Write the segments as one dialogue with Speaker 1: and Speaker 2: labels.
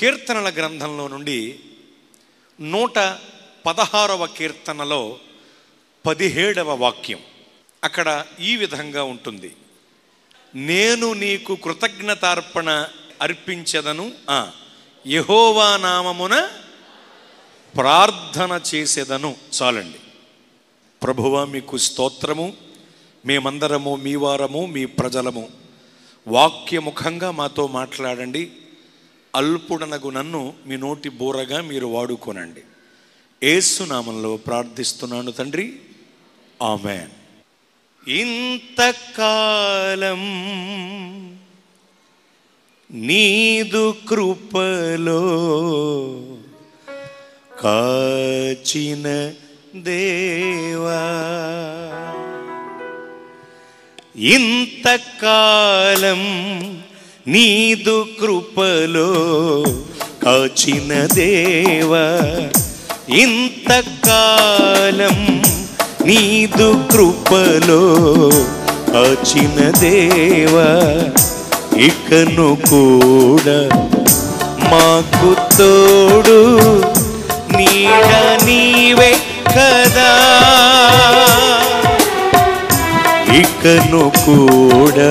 Speaker 1: కీర్తనల గ్రంథంలో నుండి 116వ కీర్తనలో 17వ వాక్యం. అక్కడ ఈ విధంగా ఉంటుంది: నేను నీకు కృతజ్ఞతార్పణ అర్పించెదను, యెహోవా నామమున ప్రార్థన చేసేదను. చాలండి. ప్రభువా మీకు స్తోత్రము, మేమందరము మీ వారము, మీ ప్రజలము. వాక్యముఖంగా మాతో మాట్లాడండి. అల్పుడనగు నన్ను మీ నోటి బూరగా మీరు వాడుకోనండి. యేసు నామంలో ప్రార్థిస్తున్నాను తండ్రి, ఆమేన్. ఇంతకాలం నీదు కృపలో కాచిన దేవా, ఇంతకాలం నీదు కృపలో కాచిన దేవా, ఇంతకాలం నీదు కృపలో కాచిన దేవా, ఇకను కూడా మాకు తోడు నీడ నీవే కదా, ఇకను కూడా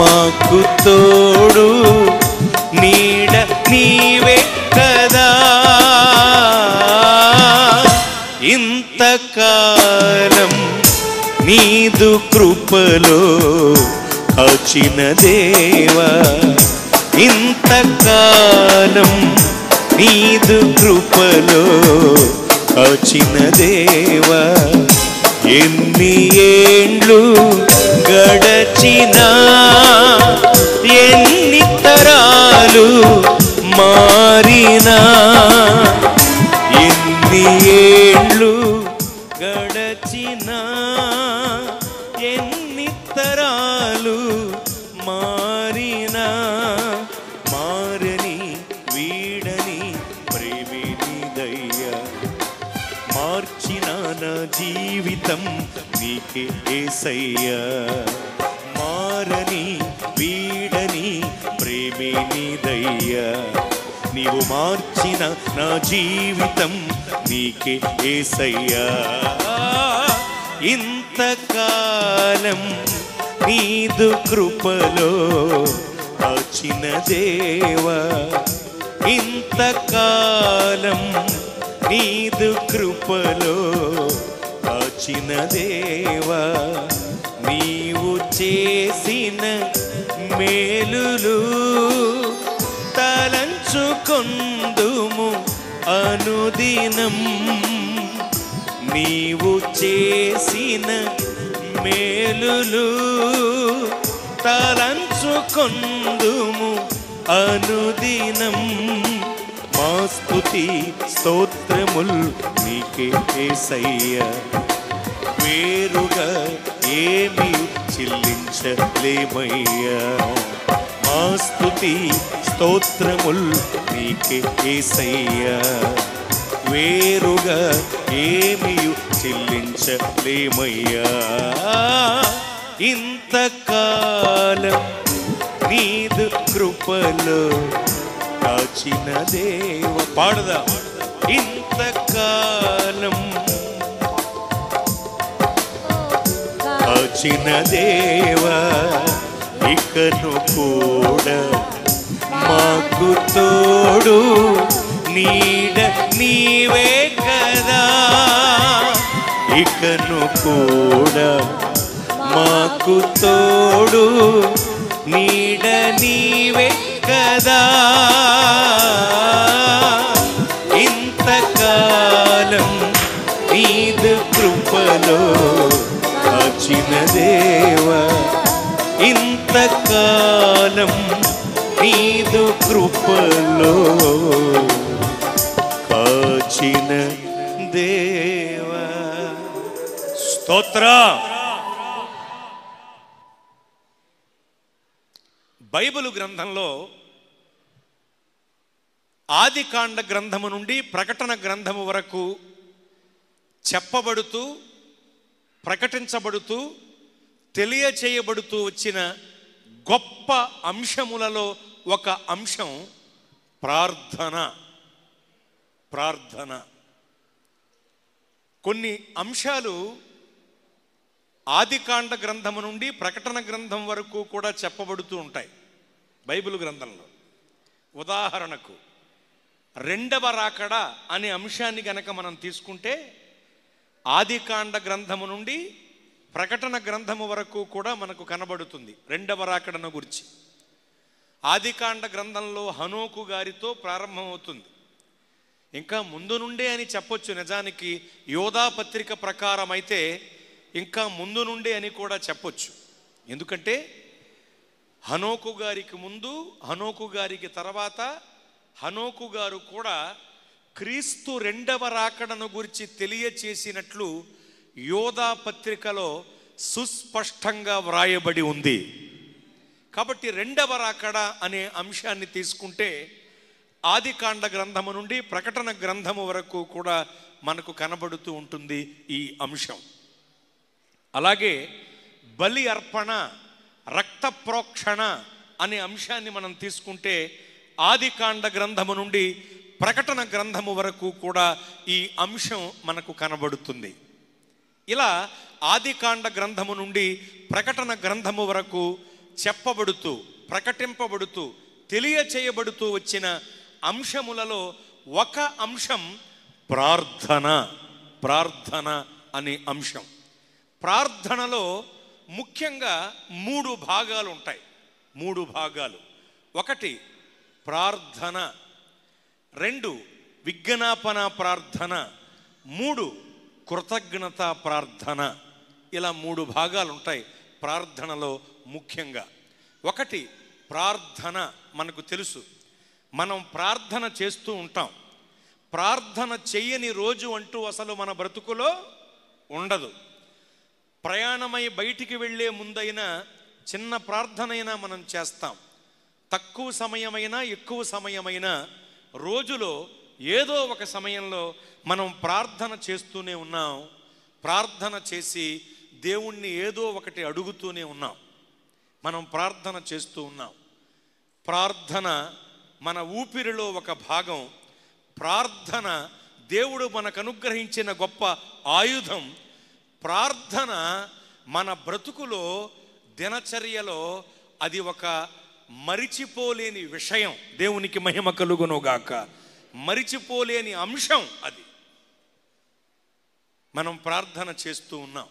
Speaker 1: మాకు తోడు నీడ నీవే కదా. ఇంతకాలం నీదు కృపలో కాచిన దేవా, ఇంతకాలం నీదు కృపలో కాచిన దేవా, ఎన్ని ఏండ్లు గడచినా, ఎన్ని తరాలు మారినా, ఎన్ని ఏండ్లు గడచినా, ఎన్ని తరాలు మారినా, మారని వీడని ప్రేమినిదయ్యా, మార్చిన నా జీవితం నీకే యేసయ్యా, మారని వీడని ప్రేమినిదయ్యా, నీవు మార్చిన నా జీవితం నీకే యేసయ్యా. ఇంతకాలం నీదు కృపలో కాచిన దేవా, ఇంతకాలం నీదు కృపలో కాచిన దేవా, నీవు చేసిన మేలులు తలంచుకొందుము అనుదినం, నీవు చేసిన మేలులు తలంచుకొందుము అనుదినం, మా స్తుతి స్తోత్రముల్ నీకే యేసయ్యా, వేరుగా ఏమి చెల్లించలేమయ్యా, మా స్తుతి స్తోత్రముల్ నీకే యేసయ్యా, వేరుగా ఏమి చెల్లించలేమయ్యా. ఇంతకాలం నీదు కృపలో కాచిన దేవ, పాడదా, ఇంతకాలం కాచిన దేవా, ఇకను కూడా మాకు తోడు నీడ నీవే కదా, ఇకను కూడా మాకు తోడు నీడ నీవే కదా. ఇంతకాలం నీదు కృపలో కాచిన దేవా, ఇంతకాలం నీదు కృపలో కాచిన దేవా. స్తోత్ర. బైబిలు గ్రంథంలో ఆదికాండ గ్రంథము నుండి ప్రకటన గ్రంథము వరకు చెప్పబడుతూ, ప్రకటించబడుతూ, తెలియచేయబడుతూ వచ్చిన గొప్ప అంశములలో ఒక అంశం ప్రార్థన. ప్రార్థన. కొన్ని అంశాలు ఆదికాండ గ్రంథము నుండి ప్రకటన గ్రంథం వరకు కూడా చెప్పబడుతూ ఉంటాయి బైబిల్ గ్రంథంలో. ఉదాహరణకు రెండవ రాకడ అనే అంశాన్ని గనక మనం తీసుకుంటే ఆదికాండ గ్రంథము నుండి ప్రకటన గ్రంథము వరకు కూడా మనకు కనబడుతుంది రెండవ రాకడను గురించి. ఆదికాండ గ్రంథంలో హనోకు గారితో ప్రారంభమవుతుంది. ఇంకా ముందు నుండే అని చెప్పొచ్చు. నిజానికి యోధా పత్రిక ప్రకారం అయితే ఇంకా ముందు నుండే అని కూడా చెప్పొచ్చు. ఎందుకంటే హనోకు గారికి ముందు, హనోకు గారికి తర్వాత, హనోకు గారు కూడా క్రీస్తు రెండవ రాకడను గురించి తెలియచేసినట్లు యోధా పత్రికలో సుస్పష్టంగా వ్రాయబడి ఉంది. కాబట్టి రెండవ రాకడ అనే అంశాన్ని తీసుకుంటే ఆదికాండ గ్రంథము నుండి ప్రకటన గ్రంథము వరకు కూడా మనకు కనబడుతూ ఉంటుంది ఈ అంశం. అలాగే బలి అర్పణ, రక్త ప్రోక్షణ అనే అంశాన్ని మనం తీసుకుంటే ఆదికాండ గ్రంథము నుండి ప్రకటన గ్రంథము వరకు కూడా ఈ అంశం మనకు కనబడుతుంది. ఇలా ఆదికాండ గ్రంథము నుండి ప్రకటన గ్రంథము వరకు చెప్పబడుతూ, ప్రకటింపబడుతూ, తెలియచేయబడుతూ వచ్చిన అంశములలో ఒక అంశం ప్రార్థన. ప్రార్థన అనే అంశం. ప్రార్థనలో ముఖ్యంగా 3 భాగాలు ఉంటాయి. 3 భాగాలు. 1 ప్రార్థన, 2 విజ్ఞాపన ప్రార్థన, 3 కృతజ్ఞత ప్రార్థన. ఇలా 3 భాగాలు ఉంటాయి ప్రార్థనలో ముఖ్యంగా. 1 ప్రార్థన. మనకు తెలుసు, మనం ప్రార్థన చేస్తూ ఉంటాం. ప్రార్థన చెయ్యని రోజు అంటూ అసలు మన బ్రతుకులో ఉండదు. ప్రయాణమై బయటికి వెళ్ళే ముందైనా చిన్న ప్రార్థనైనా మనం చేస్తాం. తక్కువ సమయమైనా ఎక్కువ సమయమైనా రోజులో ఏదో ఒక సమయంలో మనం ప్రార్థన చేస్తూనే ఉన్నాం. ప్రార్థన చేసి దేవుణ్ణి ఏదో ఒకటి అడుగుతూనే ఉన్నాం. మనం ప్రార్థన చేస్తూ ఉన్నాం. ప్రార్థన మన ఊపిరిలో ఒక భాగం. ప్రార్థన దేవుడు మనకు అనుగ్రహించిన గొప్ప ఆయుధం. ప్రార్థన మన బ్రతుకులో, దినచర్యలో అది ఒక మరిచిపోలేని విషయం. దేవునికి మహిమ కలుగునుగాక. మరిచిపోలేని అంశం అది. మనం ప్రార్థన చేస్తూ ఉన్నాం.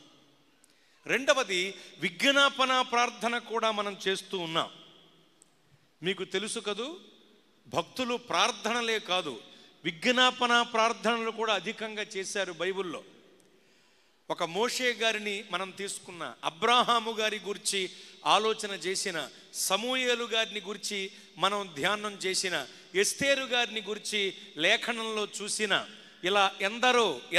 Speaker 1: 2వది విజ్ఞాపన ప్రార్థన కూడా మనం చేస్తూ ఉన్నాం. మీకు తెలుసు కదూ, భక్తులు ప్రార్థనలే కాదు విజ్ఞాపన ప్రార్థనలు కూడా అధికంగా చేశారు బైబిల్లో. ఒక మోషే గారిని మనం తీసుకున్న, అబ్రాహాము గారి గురించి ఆలోచన చేసిన, సమూయేలు గారిని గురించి మనం ధ్యానం చేసిన, ఎస్తేరు గారిని గురించి లేఖనంలో చూసిన, ఇలా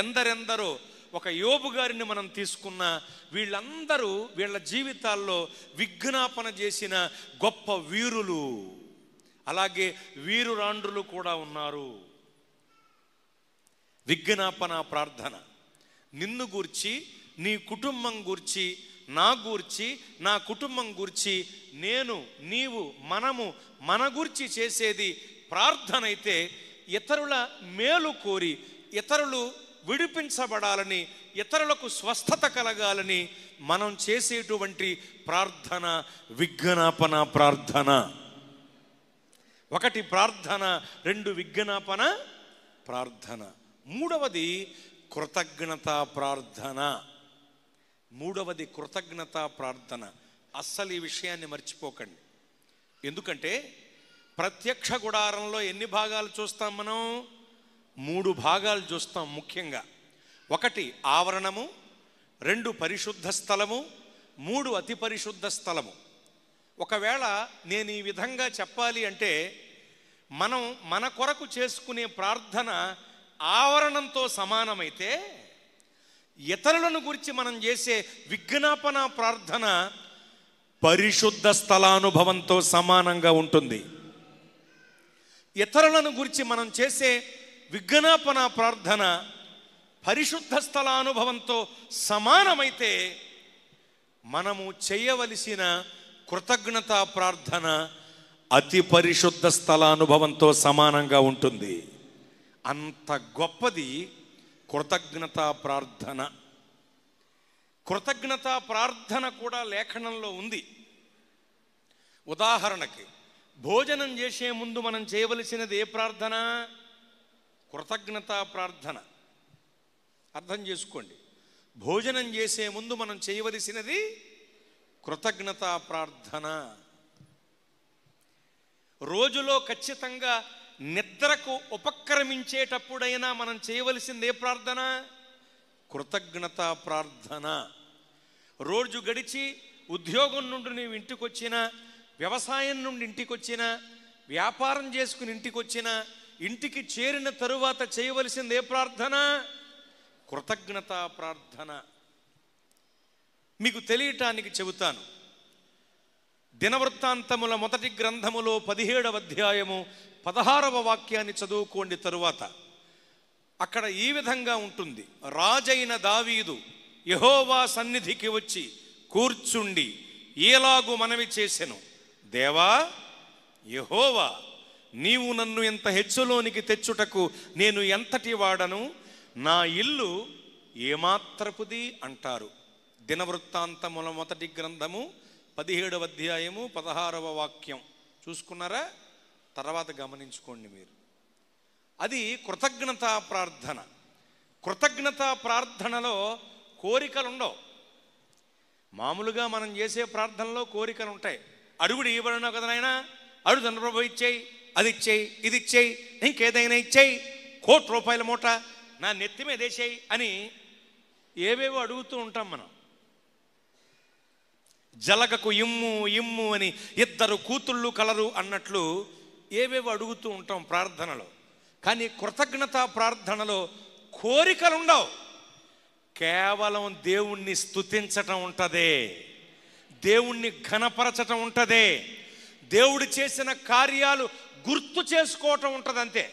Speaker 1: ఎందరెందరో, ఒక యోబు గారిని మనం తీసుకున్న, వీళ్ళందరూ వీళ్ళ జీవితాల్లో విజ్ఞాపన చేసిన గొప్ప వీరులు. అలాగే వీరురాండ్రులు కూడా ఉన్నారు. విజ్ఞాపన ప్రార్థన నిన్ను గూర్చి, నీ కుటుంబం గూర్చి, నా గూర్చి, నా కుటుంబం గూర్చి, నేను, నీవు, మనము మన గూర్చి చేసేది ప్రార్థన అయితే, ఇతరుల మేలు కోరి, ఇతరులు విడిపించబడాలని, ఇతరులకు స్వస్థత కలగాలని మనం చేసేటువంటి ప్రార్థన విజ్ఞాపన ప్రార్థన. 1 ప్రార్థన, 2 విజ్ఞాపన ప్రార్థన. 3వది కృతజ్ఞత ప్రార్థన. 3వది కృతజ్ఞత ప్రార్థన. అస్సలు ఈ విషయాన్ని మర్చిపోకండి. ఎందుకంటే ప్రత్యక్ష గుడారంలో ఎన్ని భాగాలు చూస్తాం మనం? 3 భాగాలు చూస్తాం ముఖ్యంగా. 1 ఆవరణము, 2 పరిశుద్ధ స్థలము, 3 అతి పరిశుద్ధ స్థలము. ఒకవేళ నేను ఈ విధంగా చెప్పాలి అంటే, మనం మన కొరకు చేసుకునే ప్రార్థన ఆవరణంతో సమానమైతే, ఇతరులను గురించి మనం చేసే విజ్ఞాపన ప్రార్థన పరిశుద్ధ స్థలానుభవంతో సమానంగా ఉంటుంది. ఇతరులను గురించి మనం చేసే విజ్ఞాపన ప్రార్థన పరిశుద్ధ స్థలానుభవంతో సమానమైతే, మనము చేయవలసిన కృతజ్ఞత ప్రార్థన అతి పరిశుద్ధ స్థలానుభవంతో సమానంగా ఉంటుంది. అంత గొప్పది కృతజ్ఞతా ప్రార్థన. కృతజ్ఞతా ప్రార్థన కూడా లేఖనంలో ఉంది. ఉదాహరణకి భోజనం చేసే ముందు మనం చేయవలసినది ఏ ప్రార్థన? కృతజ్ఞతా ప్రార్థన. అర్థం చేసుకోండి, భోజనం చేసే ముందు మనం చేయవలసినది కృతజ్ఞతా ప్రార్థన. రోజులో ఖచ్చితంగా నిద్రకు ఉపక్రమించేటప్పుడైనా మనం చేయవలసింది ఏ ప్రార్థన? కృతజ్ఞతా ప్రార్థన. రోజు గడిచి ఉద్యోగం నుండి నీవు ఇంటికి వచ్చినా, వ్యవసాయం నుండి ఇంటికి వచ్చినా, వ్యాపారం చేసుకుని ఇంటికి వచ్చినా, ఇంటికి చేరిన తరువాత చేయవలసింది ఏ ప్రార్థన? కృతజ్ఞతా ప్రార్థన. మీకు తెలియటానికి చెబుతాను. దినవృత్తాంతముల మొదటి గ్రంథములో 17వ అధ్యాయము 16వ వాక్యాన్ని చదువుకోండి. తరువాత అక్కడ ఈ విధంగా ఉంటుంది. రాజైన దావీదు యెహోవా సన్నిధికి వచ్చి కూర్చుండి ఏలాగు మనవి చేసెను, దేవా యెహోవా, నీవు నన్ను ఎంత హెచ్చులోనికి తెచ్చుటకు నేను ఎంతటి వాడను, నా ఇల్లు ఏమాత్రపుది అంటారు. దినవృత్తాంతముల మొదటి గ్రంథము 17వ అధ్యాయము 16వ వాక్యం చూసుకున్నారా? తర్వాత గమనించుకోండి మీరు. అది కృతజ్ఞతా ప్రార్థన. కృతజ్ఞతా ప్రార్థనలో కోరికలు ఉండవు. మామూలుగా మనం చేసే ప్రార్థనలో కోరికలు ఉంటాయి. అడుగుడు ఇవ్వబడినావు కదా నాయనా, అడుగు తండ్రి ప్రభు, ఇచ్చేయి, అది ఇచ్చేయి, ఇది ఇచ్చేయి, ఇంకేదైనా ఇచ్చేయి, ₹1,00,00,000 మూట నా నెత్తి మీద వేసేయి అని ఏవేవో అడుగుతూ ఉంటాం మనం. జలగకు ఇమ్ము ఇమ్ము అని 2 కూతుళ్ళు కలరు అన్నట్లు ఏవేవో అడుగుతూ ఉంటాం ప్రార్థనలో. కానీ కృతజ్ఞతా ప్రార్థనలో కోరికలు ఉండవు. కేవలం దేవుణ్ణి స్తుతించటం ఉంటదే, దేవుణ్ణి ఘనపరచటం ఉంటదే, దేవుడు చేసిన కార్యాలు గుర్తు చేసుకోవటం ఉంటుంది, అంతే.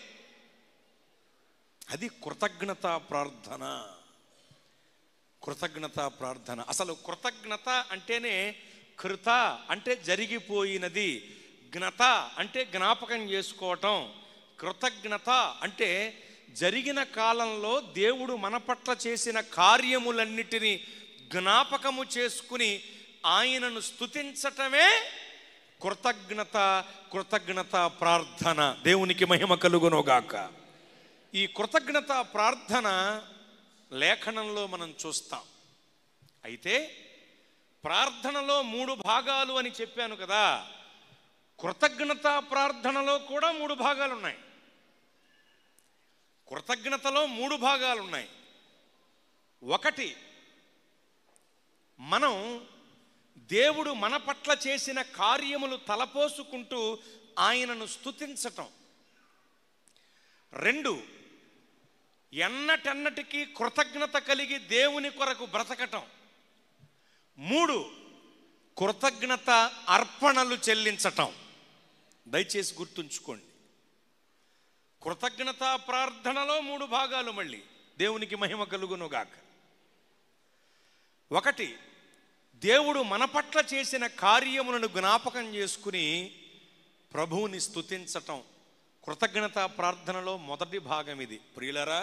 Speaker 1: అది కృతజ్ఞతా ప్రార్థన. కృతజ్ఞతా ప్రార్థన. అసలు కృతజ్ఞత అంటేనే కృత అంటే జరిగిపోయినది, జ్ఞత అంటే జ్ఞాపకం చేసుకోవటం. కృతజ్ఞత అంటే జరిగిన కాలంలో దేవుడు మన పట్ల చేసిన కార్యములన్నిటినీ జ్ఞాపకము చేసుకుని ఆయనను స్తుతించటమే కృతజ్ఞత ప్రార్థన. దేవునికి మహిమ కలుగునుగాక. ఈ కృతజ్ఞత ప్రార్థన లేఖనంలో మనం చూస్తాం. అయితే ప్రార్థనలో 3 భాగాలు అని చెప్పాను కదా. కృతజ్ఞత ప్రార్థనలో కూడా 3 భాగాలు ఉన్నాయి. కృతజ్ఞతలో 3 భాగాలు ఉన్నాయి. ఒకటి, మనం దేవుడు మన పట్ల చేసిన కార్యములు తలపోసుకుంటూ ఆయనను స్తుతించటం. 2, ఎన్నటెన్నటికీ కృతజ్ఞత కలిగి దేవుని కొరకు బ్రతకటం. 3, కృతజ్ఞత అర్పణలు చెల్లించటం. దయచేసి గుర్తుంచుకోండి. కృతజ్ఞత ప్రార్థనలో 3 భాగాలు. మళ్ళీ దేవునికి మహిమ కలుగునుగాక. 1, దేవుడు మన పట్ల చేసిన కార్యములను జ్ఞాపకం చేసుకుని ప్రభువుని స్తుతించటం. కృతజ్ఞత ప్రార్థనలో మొదటి భాగం ఇది. ప్రియులరా,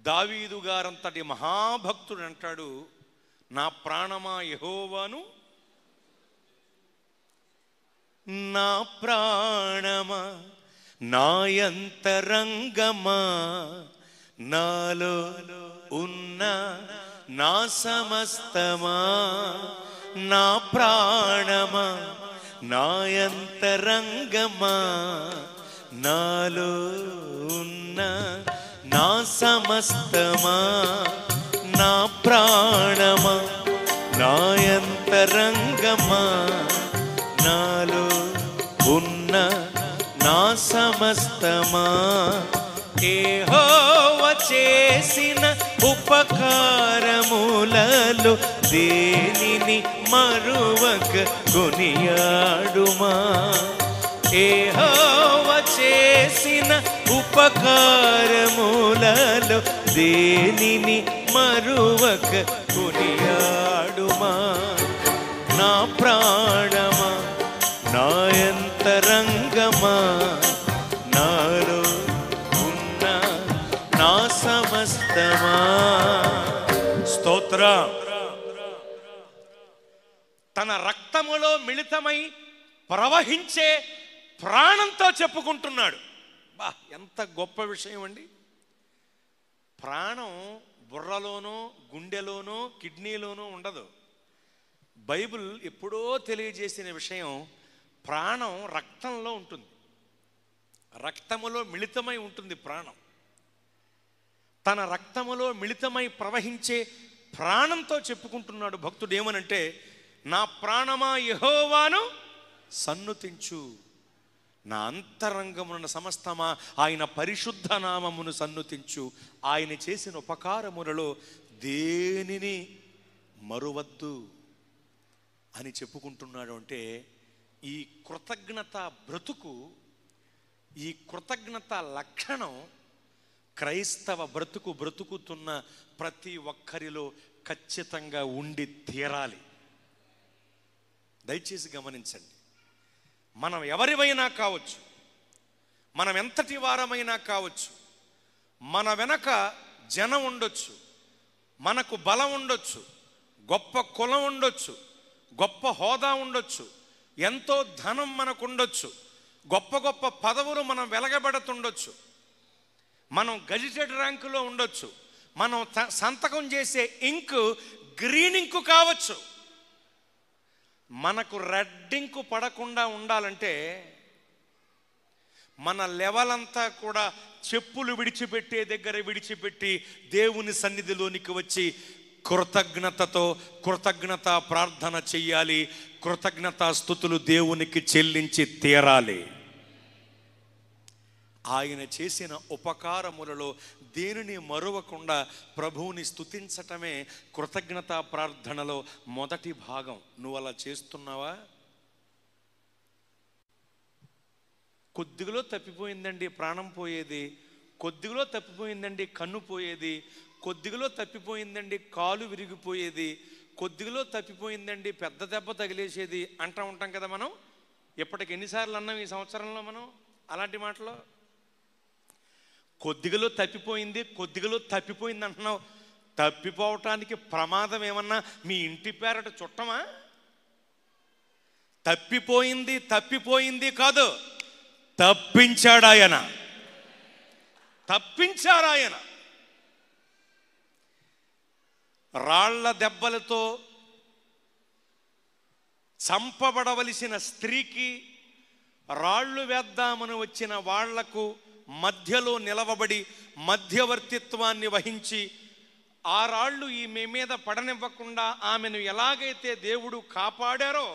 Speaker 1: దావీదు గారంతటి మహాభక్తుడు అంటాడు, నా ప్రాణమా యెహోవాను, నా ప్రాణమా నా యంతరంగమా, నాలో ఉన్న నా సమస్తమా, నా ప్రాణమా నా యంతరంగమా, నాలో ఉన్న నా సమస్తమా, నా ప్రాణమా నా యంతరంగమా, నాలో ఉన్న నా సమస్తమా, యెహోవా చేసిన ఉపకారములలో దేనిని మరువక కొనియాడుమా, యెహోవా చేసిన ఉపకారములలో దేనిని మరువక కొనియాడుమా, నా ప్రాణమా నా యంతరంగమా, అంతరంగమా నాలో ఉన్న నా సమస్తమా. స్తోత్ర. తన రక్తములో మిళితమై ప్రవహించే ప్రాణంతో చెప్పుకుంటున్నాడు. బా, ఎంత గొప్ప విషయం అండి. ప్రాణం బుర్రలోనో గుండెలోనో కిడ్నీలోనో ఉండదు. బైబిల్ ఎప్పుడో తెలియజేసిన విషయం, ప్రాణం రక్తంలో ఉంటుంది, రక్తములో మిళితమై ఉంటుంది ప్రాణం. తన రక్తములో మిళితమై ప్రవహించే ప్రాణంతో చెప్పుకుంటున్నాడు భక్తుడు. ఏమనంటే, నా ప్రాణమా యెహోవాను సన్నుతించు, నా అంతరంగమున సమస్తమా ఆయన పరిశుద్ధ నామమును సన్నుతించు. ఆయన చేసిన ఉపకారములలో దేనిని మరువద్దు అని చెప్పుకుంటున్నాడు. అంటే ఈ కృతజ్ఞత బ్రతుకు, ఈ కృతజ్ఞత లక్షణం క్రైస్తవ బ్రతుకుతున్న ప్రతి ఒక్కరిలో ఖచ్చితంగా ఉండి తీరాలి. దయచేసి గమనించండి. మనం ఎవరివైనా కావచ్చు, మనం ఎంతటి వారమైనా కావచ్చు, మన వెనక జనం ఉండొచ్చు, మనకు బలం ఉండొచ్చు, గొప్ప కులం ఉండొచ్చు, గొప్ప హోదా ఉండొచ్చు, ఎంతో ధనం మనకు ఉండొచ్చు, గొప్ప గొప్ప పదవులు మనం వెలగబెడుతుండొచ్చు, మనం గజిటెడ్ ర్యాంకులో ఉండొచ్చు, మనం సంతకం చేసే ఇంకు గ్రీన్ ఇంకు కావచ్చు. మనకు రెడ్ ఇంకు పడకుండా ఉండాలంటే మన లెవెల్ అంతా కూడా చెప్పులు విడిచిపెట్టే దగ్గర విడిచిపెట్టి దేవుని సన్నిధిలోనికి వచ్చి కృతజ్ఞతతో కృతజ్ఞత ప్రార్థన చెయ్యాలి. కృతజ్ఞతా స్తుతులు దేవునికి చెల్లించి తీరాలి. ఆయన చేసిన ఉపకారములలో దేనిని మరువకుండా ప్రభువుని స్తుతించటమే కృతజ్ఞతా ప్రార్థనలో మొదటి భాగం. నువ్వు అలా చేస్తున్నావా? కొద్దిగలో తప్పిపోయిందండి ప్రాణం పోయేది, కొద్దిగలో తప్పిపోయిందండి కన్ను పోయేది, కొద్దిగలో తప్పిపోయిందండి కాలు విరిగిపోయేది, కొద్దిగలో తప్పిపోయిందండి పెద్ద దెబ్బ తగిలేసేది అంటూ ఉంటాం కదా మనం. ఇప్పటికి ఎన్నిసార్లు అన్నాం ఈ సంవత్సరంలో మనం అలాంటి మాటలు? కొద్దిగలో తప్పిపోయింది, కొద్దిగలో తప్పిపోయింది అంటున్నావు. తప్పిపోవటానికి ప్రమాదం ఏమన్నా మీ ఇంటి పేరట చుట్టమా? తప్పిపోయింది తప్పిపోయింది కాదు, తప్పించాడు ఆయన, తప్పించారు ఆయన. రాళ్ల దెబ్బలతో చంపబడవలసిన స్త్రీకి రాళ్ళు వేద్దామని వచ్చిన వాళ్లకు మధ్యలో నిలవబడి మధ్యవర్తిత్వాన్ని వహించి ఆ రాళ్ళు ఈమె మీద పడనివ్వకుండా ఆమెను ఎలాగైతే దేవుడు కాపాడారో,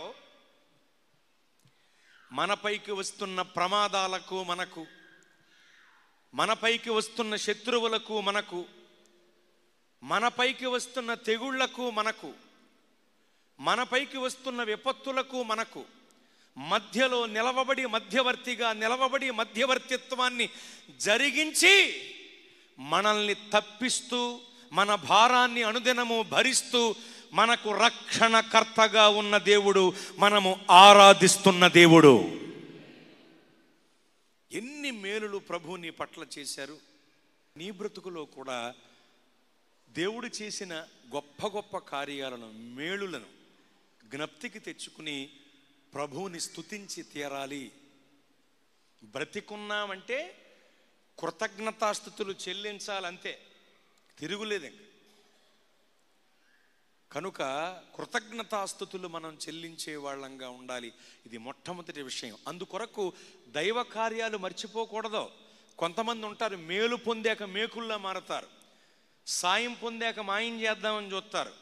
Speaker 1: మనపైకి వస్తున్న ప్రమాదాలకు మనకు, మనపైకి వస్తున్న శత్రువులకు మనకు, మనపైకి వస్తున్న తెగుళ్లకు మనకు, మనపైకి వస్తున్న విపత్తులకు మనకు మధ్యలో నిలవబడి మధ్యవర్తిగా నిలవబడి మధ్యవర్తిత్వాన్ని జరిగించి మనల్ని తప్పిస్తూ మన భారాన్ని అనుదినము భరిస్తూ మనకు రక్షణకర్తగా ఉన్న దేవుడు, మనము ఆరాధిస్తున్న దేవుడు. ఎన్ని మేలులు ప్రభు నీ పట్ల చేశారు. నీ బ్రతుకులో కూడా దేవుడు చేసిన గొప్ప గొప్ప కార్యాలను, మేలులను జ్ఞప్తికి తెచ్చుకుని ప్రభువుని స్తుతించి తీరాలి. బ్రతికున్నామంటే కృతజ్ఞతాస్తుతులు చెల్లించాలంతే, తిరుగులేదు. కనుక కృతజ్ఞతాస్తుతులు మనం చెల్లించే వాళ్ళంగా ఉండాలి. ఇది మొట్టమొదటి విషయం. అందుకొరకు దైవ కార్యాలు మర్చిపోకూడదు. కొంతమంది ఉంటారు, మేలు పొందాక మేకుల్లా మారతారు, సాయం పొందాక మాయం చేద్దామని చూస్తారు,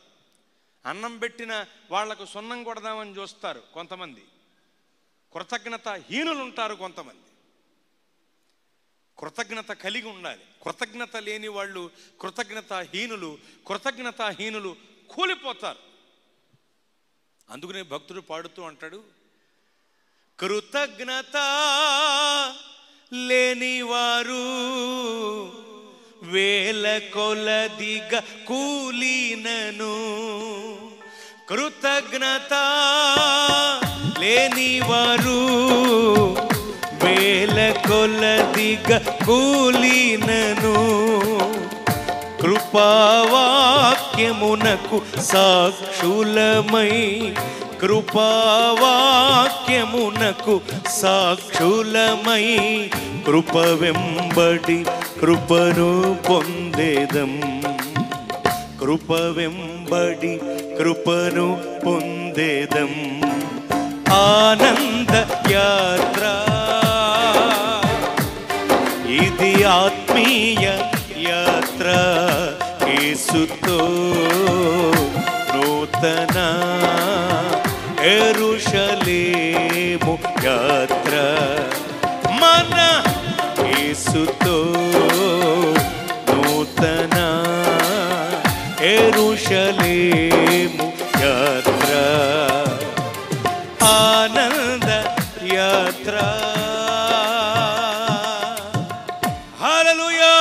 Speaker 1: అన్నం పెట్టిన వాళ్లకు సున్నం కొడదామని చూస్తారు కొంతమంది, కృతజ్ఞత హీనులు ఉంటారు కొంతమంది. కృతజ్ఞత కలిగి ఉండాలి. కృతజ్ఞత లేని వాళ్ళు కృతజ్ఞతాహీనులు కూలిపోతారు. అందుకనే భక్తుడు పాడుతూ అంటాడు, కృతజ్ఞత లేనివారు వేల కొలదిగా కూలినను, కృతజ్ఞత లేనివారు వేల కొలదిగా కూలినను కృపావాక్యమునకు సాక్షులమై కృపావాక్యమునకు సాక్షులమై కృప వెంబడి కృపను పొందేదం కృప వెంబడి కృపను పొందేదం ఆనంద యాత్ర ఇది ఆత్మీయ యాత్ర యేసుతో నూతన యెరూషలేము యాత్ర మన యేసుతో నూతన యెరూషలేము యాత్ర ఆనంద యాత్ర. హల్లెలూయా.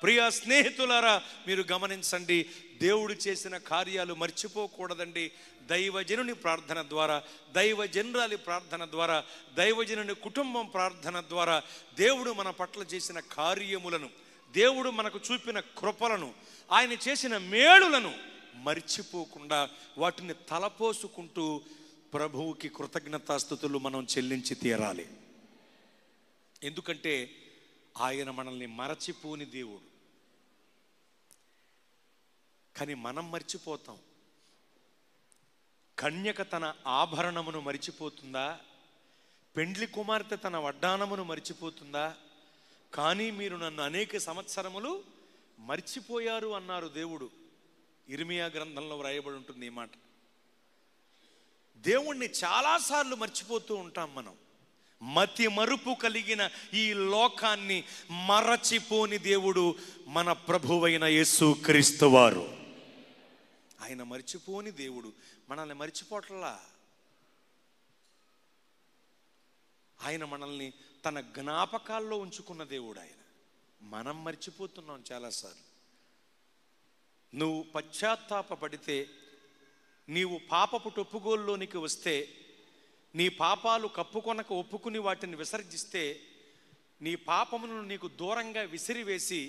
Speaker 1: ప్రియ స్నేహితులారా, మీరు గమనించండి, దేవుడు చేసిన కార్యాలు మర్చిపోకూడదండి. దైవజనుని ప్రార్థన ద్వారా, దైవజనురాలి ప్రార్థన ద్వారా, దైవజనుని కుటుంబం ప్రార్థన ద్వారా దేవుడు మన పట్ల చేసిన కార్యములను, దేవుడు మనకు చూపిన కృపలను, ఆయన చేసిన మేలులను మర్చిపోకుండా వాటిని తలపోసుకుంటూ ప్రభువుకి కృతజ్ఞతాస్తుతులు మనం చెల్లించి తీరాలి. ఎందుకంటే ఆయన మనల్ని మరచిపోని దేవుడు. కానీ మనం మర్చిపోతాం. కన్యక తన ఆభరణమును మరిచిపోతుందా? పెండ్లి కుమార్తె తన వడ్డానమును మరిచిపోతుందా? కానీ మీరు నన్ను అనేక సంవత్సరములు మర్చిపోయారు అన్నారు దేవుడు. ఇర్మియా గ్రంథంలో వ్రాయబడి ఉంటుంది ఈ మాట. దేవుణ్ణి చాలాసార్లు మర్చిపోతూ ఉంటాం మనం. మతి మరుపు కలిగిన ఈ లోకాన్ని మరచిపోని దేవుడు మన ప్రభువైన యేసుక్రీస్తు వారు. ఆయన మర్చిపోని దేవుడు, మనల్ని మర్చిపోట్లా. ఆయన మనల్ని తన జ్ఞాపకాల్లో ఉంచుకున్న దేవుడు ఆయన. మనం మర్చిపోతున్నాం చాలాసార్లు. నువ్వు పశ్చాత్తాపపడితే, నీవు పాపపు టొప్పుగోల్లోనికి వస్తే, నీ పాపాలు కప్పుకొనక ఒప్పుకుని వాటిని విసర్జిస్తే, నీ పాపములను నీకు దూరంగా విసిరివేసి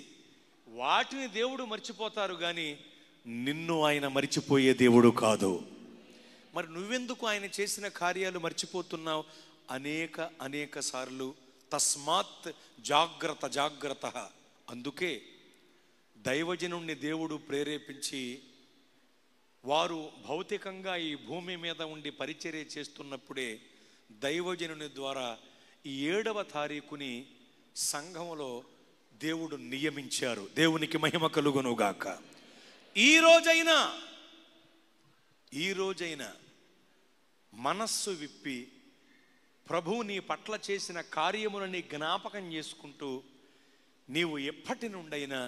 Speaker 1: వాటిని దేవుడు మర్చిపోతారు, కానీ నిన్ను ఆయన మర్చిపోయే దేవుడు కాదు. మరి నువ్వెందుకు ఆయన చేసిన కార్యాలు మర్చిపోతున్నావు? అనేక సార్లు. తస్మాత్ జాగ్రత్త జాగ్రత్త. అందుకే దైవజనుణ్ణి దేవుడు ప్రేరేపించి, వారు భౌతికంగా ఈ భూమి మీద ఉండి పరిచర్య చేస్తున్నప్పుడే దైవజనుని ద్వారా ఈ 7వ తారీఖుని సంఘంలో దేవుడు నియమించారు. దేవునికి మహిమ కలుగునుగాక. ఈ రోజైనా మనస్సు విప్పి ప్రభువు నీ పట్ల చేసిన కార్యములని జ్ఞాపకం చేసుకుంటూ, నీవు ఎప్పటి నుండైనా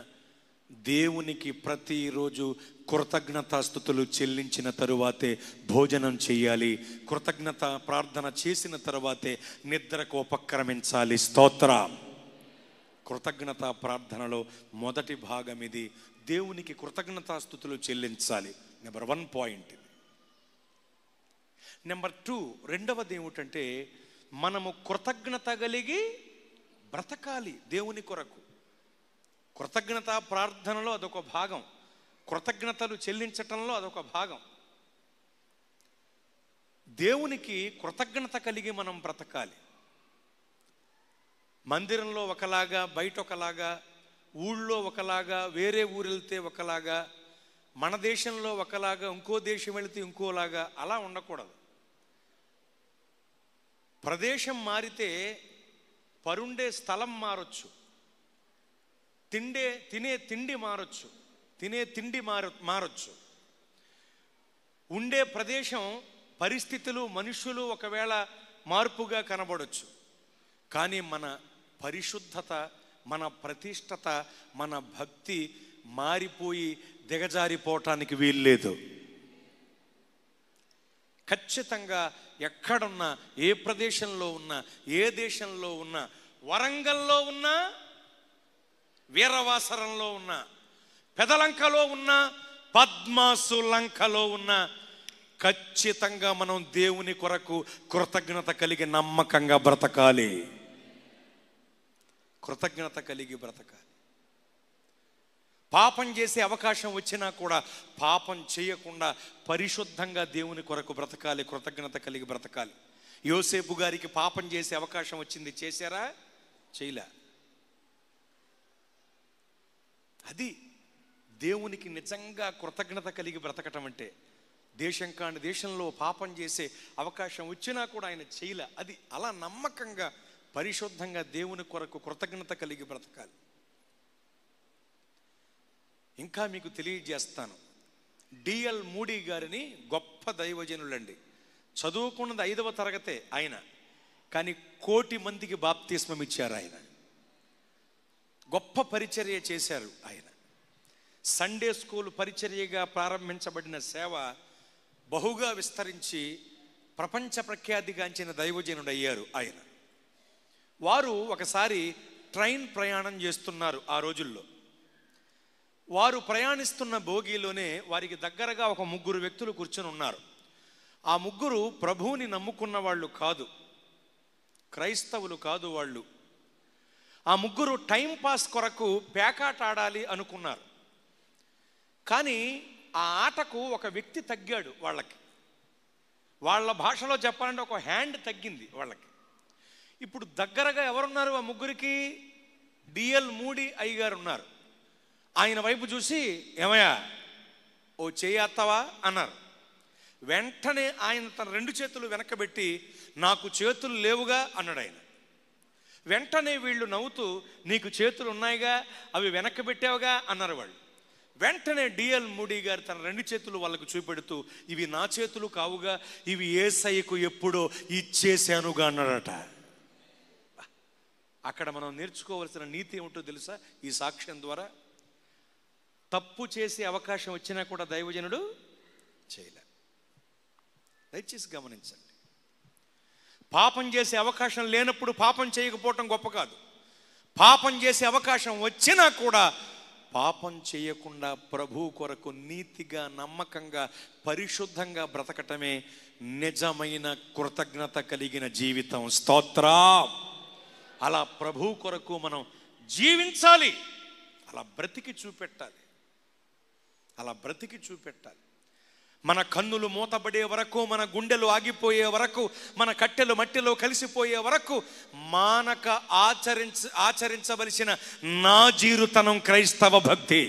Speaker 1: దేవునికి ప్రతిరోజు కృతజ్ఞతాస్తుతులు చెల్లించిన తరువాతే భోజనం చేయాలి. కృతజ్ఞత ప్రార్థన చేసిన తరువాతే నిద్రకు ఉపక్రమించాలి. స్తోత్ర. కృతజ్ఞత ప్రార్థనలో మొదటి భాగం ఇది. దేవునికి కృతజ్ఞతాస్తుతులు చెల్లించాలి. Number 1 point. నెంబర్ 2, రెండవది ఏమిటంటే, మనము కృతజ్ఞత కలిగి బ్రతకాలి దేవుని కొరకు. కృతజ్ఞత ప్రార్థనలో అదొక భాగం, కృతజ్ఞతలు చెల్లించటంలో అదొక భాగం. దేవునికి కృతజ్ఞత కలిగి మనం బ్రతకాలి. మందిరంలో ఒకలాగా, బయట ఒకలాగా, ఊళ్ళో ఒకలాగా, వేరే ఊరు వెళ్తే ఒకలాగా, మన దేశంలో ఒకలాగా, ఇంకో దేశం వెళితే ఇంకోలాగా, అలా ఉండకూడదు. ప్రదేశం మారితే పరుండే స్థలం మారొచ్చు, తినే తిండి మారొచ్చు. ఉండే ప్రదేశం, పరిస్థితులు, మనుషులు ఒకవేళ మార్పుగా కనబడొచ్చు. కానీ మన పరిశుద్ధత, మన ప్రతిష్టత, మన భక్తి మారిపోయి దిగజారిపోవటానికి వీల్లేదు. ఖచ్చితంగా ఎక్కడున్నా, ఏ ప్రదేశంలో ఉన్నా, ఏ దేశంలో ఉన్నా, వరంగల్లో ఉన్నా, వీరవాసరంలో ఉన్నా, పెదలంకలో ఉన్నా, పద్మాసు లంకలో ఉన్నా, ఖచ్చితంగా మనం దేవుని కొరకు కృతజ్ఞత కలిగి నమ్మకంగా బ్రతకాలి. కృతజ్ఞత కలిగి బ్రతకాలి. పాపం చేసే అవకాశం వచ్చినా కూడా పాపం చేయకుండా పరిశుద్ధంగా దేవుని కొరకు బ్రతకాలి, కృతజ్ఞత కలిగి బ్రతకాలి. యోసేపు గారికి పాపం చేసే అవకాశం వచ్చింది, చేశారా? చేయలే. అది దేవునికి నిజంగా కృతజ్ఞత కలిగి బ్రతకటం అంటే. దేశం కాని దేశంలో పాపం చేసే అవకాశం వచ్చినా కూడా ఆయన చేయలే. అది అలా నమ్మకంగా పరిశుద్ధంగా దేవుని కొరకు కృతజ్ఞత కలిగి బ్రతకాలి. ఇంకా మీకు తెలియజేస్తాను, డిఎల్ మూడీ గారిని గొప్ప దైవజనులండి. చదువుకున్నది 5వ తరగతే ఆయన, కానీ 1,000,000 మందికి బాప్తిస్మం ఇచ్చారు ఆయన. గొప్ప పరిచర్య చేశారు ఆయన. సండే స్కూల్ పరిచర్యగా ప్రారంభించబడిన సేవ బహుగా విస్తరించి ప్రపంచ ప్రఖ్యాతిగాంచిన దైవజనుడు అయ్యారు ఆయన. వారు ఒకసారి ట్రైన్ ప్రయాణం చేస్తున్నారు. ఆ రోజుల్లో వారు ప్రయాణిస్తున్న బోగీలోనే వారికి దగ్గరగా ఒక 3 వ్యక్తులు కూర్చొని ఉన్నారు. ఆ 3 ప్రభువుని నమ్ముకున్న వాళ్ళు కాదు, క్రైస్తవులు కాదు వాళ్ళు. ఆ 3 టైంపాస్ కొరకు పేకాట ఆడాలి అనుకున్నారు. కానీ ఆ ఆటకు ఒక వ్యక్తి తగ్గాడు వాళ్ళకి. వాళ్ళ భాషలో చెప్పాలంటే ఒక హ్యాండ్ తగ్గింది వాళ్ళకి. ఇప్పుడు దగ్గరగా ఎవరున్నారు ఆ 3కి? డిఎల్ మూడీ అయ్యగారు ఉన్నారు. ఆయన వైపు చూసి, ఏమయ్యా ఓ చెయ్యేస్తావా అన్నారు. వెంటనే ఆయన తన 2 చేతులు వెనకబెట్టి, నాకు చేతులు లేవుగా అన్నాడు ఆయన. వెంటనే వీళ్ళు నవ్వుతూ, నీకు చేతులు ఉన్నాయిగా, అవి వెనకబెట్టావుగా అన్నారు వాళ్ళు. వెంటనే డిఎల్ మూడీ గారు తన 2 చేతులు వాళ్ళకు చూపెడుతూ, ఇవి నా చేతులు కావుగా, ఇవి యేసయ్యకు ఎప్పుడో ఇచ్చేశానుగా అన్నాడట. అక్కడ మనం నేర్చుకోవలసిన నీతి ఏమిటో తెలుసా? ఈ సాక్ష్యం ద్వారా తప్పు చేసే అవకాశం వచ్చినా కూడా దైవజనుడు చేయలే. దయచేసి గమనించండి. పాపం చేసే అవకాశం లేనప్పుడు పాపం చేయకపోవటం గొప్ప కాదు. పాపం చేసే అవకాశం వచ్చినా కూడా పాపం చేయకుండా ప్రభు కొరకు నీతిగా, నమ్మకంగా, పరిశుద్ధంగా బ్రతకటమే నిజమైన కృతజ్ఞత కలిగిన జీవితం. స్తోత్రం. అలా ప్రభు కొరకు మనం జీవించాలి. అలా బ్రతికి చూపెట్టాలి. అలా బ్రతికి చూపెట్టాలి. మన కన్నులు మూతపడే వరకు, మన గుండెలు ఆగిపోయే వరకు, మన కట్టెలు మట్టిలో కలిసిపోయే వరకు మానక ఆచరించవలసిన నా జీరుతనం క్రైస్తవ భక్తి.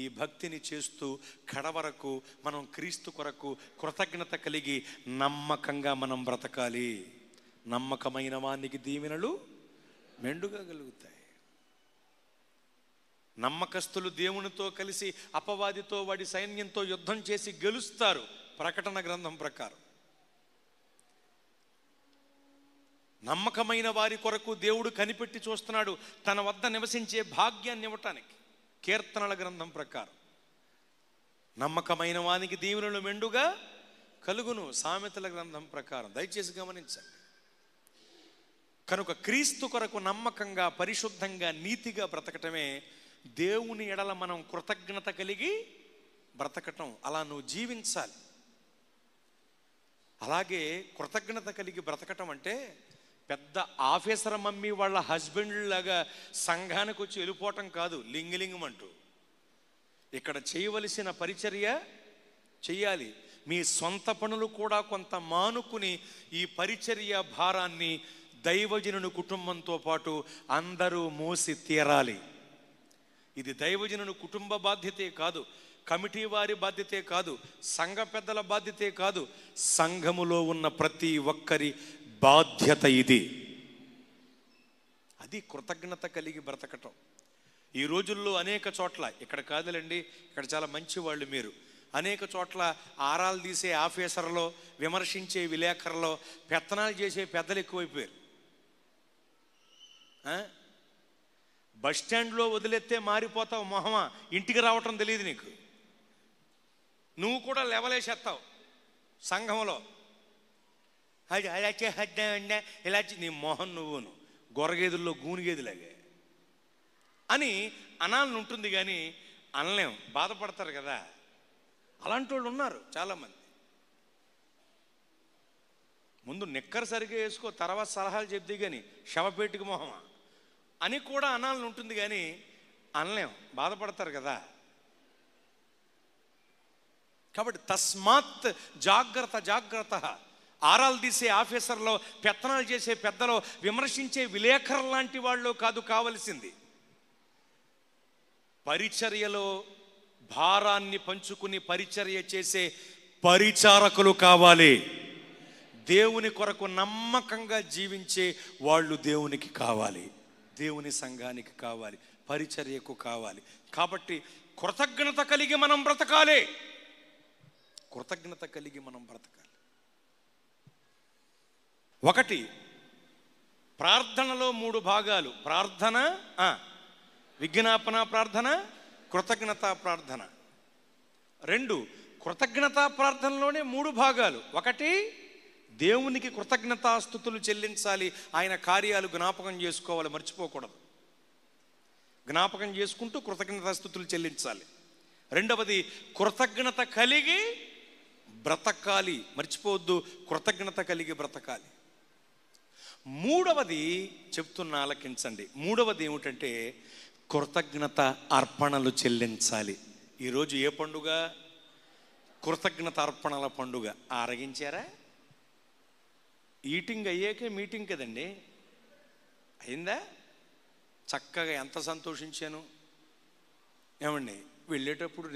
Speaker 1: ఈ భక్తిని చేస్తూ కడవరకు మనం క్రీస్తు కొరకు కృతజ్ఞత కలిగి నమ్మకంగా మనం బ్రతకాలి. నమ్మకమైన వానికి దీవెనలు మెండుగా కలుగుతాయి. నమ్మకస్తులు దేవునితో కలిసి అపవాదితో, వాడి సైన్యంతో యుద్ధం చేసి గెలుస్తారు. ప్రకటన గ్రంథం ప్రకారం నమ్మకమైన వారి కొరకు దేవుడు కనిపెట్టి చూస్తున్నాడు తన వద్ద నివసించే భాగ్యాన్ని ఇవ్వటానికి. కీర్తనల గ్రంథం ప్రకారం నమ్మకమైన వానికి దీవెనలు మెండుగా కలుగును. సామెతల గ్రంథం ప్రకారం. దయచేసి గమనించండి. కనుక క్రీస్తు కొరకు నమ్మకంగా, పరిశుద్ధంగా, నీతిగా బ్రతకటమే దేవుని ఎడల మనం కృతజ్ఞత కలిగి బ్రతకటం. అలా నువ్వు జీవించాలి. అలాగే కృతజ్ఞత కలిగి బ్రతకటం అంటే పెద్ద ఆఫీసర్ మమ్మీ వాళ్ళ హస్బెండ్ లాగా సంఘానికి వచ్చి వెళ్ళిపోవటం కాదు, లింగిలింగమంటూ. ఇక్కడ చేయవలసిన పరిచర్య చెయ్యాలి. మీ సొంత పనులు కూడా కొంత మానుకుని ఈ పరిచర్య భారాన్ని దైవజనుని కుటుంబంతో పాటు అందరూ మోసి తీరాలి. ఇది దైవజనుని కుటుంబ బాధ్యతే కాదు, కమిటీ వారి బాధ్యతే కాదు, సంఘ పెద్దల బాధ్యతే కాదు, సంఘములో ఉన్న ప్రతి ఒక్కరి బాధ్యత ఇది. అది కృతజ్ఞత కలిగి బ్రతకటం. ఈ రోజుల్లో అనేక చోట్ల, ఇక్కడ కాదులండి, ఇక్కడ చాలా మంచి వాళ్ళు మీరు, అనేక చోట్ల ఆరాలు తీసే ఆఫీసర్లో, విమర్శించే విలేకరులో, పెత్తనాలు చేసే పెద్దలు ఎక్కువైపోయారు. బస్టాండ్లో వదిలేస్తే మారిపోతావు మొహమా, ఇంటికి రావటం తెలియదు నీకు. నువ్వు కూడా లెవలేసేస్తావు సంఘంలో. అది అలా చేద్దామండి, ఇలా నీ మొహం నువ్వును గొర్రగేదుల్లో గూనిగేదిలాగే అని అనాలని ఉంటుంది, కానీ అనలేం, బాధపడతారు కదా. అలాంటి వాళ్ళు ఉన్నారు చాలామంది. ముందు నిక్కరు సరిగ్గా వేసుకో, తర్వాత సలహాలు చెప్తే కానీ శవపేటికి మొహమా అని కూడా అనాలని ఉంటుంది, కానీ అనలేం, బాధపడతారు కదా. కాబట్టి తస్మాత్ జాగ్రత్త జాగ్రత్త. ఆరాలు తీసే ఆఫీసర్లో, పెత్తనాలు చేసే పెద్దలో, విమర్శించే విలేకరుల లాంటి వాళ్ళు కాదు కావలసింది. పరిచర్యలో భారాన్ని పంచుకుని పరిచర్య చేసే పరిచారకులు కావాలి. దేవుని కొరకు నమ్మకంగా జీవించే వాళ్ళు దేవునికి కావాలి, దేవుని సంఘానికి కావాలి, పరిచర్యకు కావాలి. కాబట్టి కృతజ్ఞత కలిగి మనం బ్రతకాలి, కృతజ్ఞత కలిగి మనం బ్రతకాలి. ఒకటి, ప్రార్థనలో 3 భాగాలు: ప్రార్థన, విజ్ఞాపన ప్రార్థన, కృతజ్ఞతా ప్రార్థన. 2, కృతజ్ఞతా ప్రార్థనలోనే 3 భాగాలు. ఒకటి, దేవునికి కృతజ్ఞతాస్తుతులు చెల్లించాలి, ఆయన కార్యాలు జ్ఞాపకం చేసుకోవాలి, మర్చిపోకూడదు. జ్ఞాపకం చేసుకుంటూ కృతజ్ఞతాస్తుతులు చెల్లించాలి. 2వది, కృతజ్ఞత కలిగి బ్రతకాలి, మర్చిపోవద్దు, కృతజ్ఞత కలిగి బ్రతకాలి. 3వది చెప్తున్నా, ఆలకించండి. 3వది ఏమిటంటే కృతజ్ఞత అర్పణలు చెల్లించాలి. ఈరోజు ఏ పండుగ? కృతజ్ఞత అర్పణల పండుగ. ఆరగించారా? ఈటింగ్ అయ్యాకే మీటింగ్ కదండి, అయిందా? చక్కగా ఎంత సంతోషించాను ఏమండి. వెళ్ళేటప్పుడు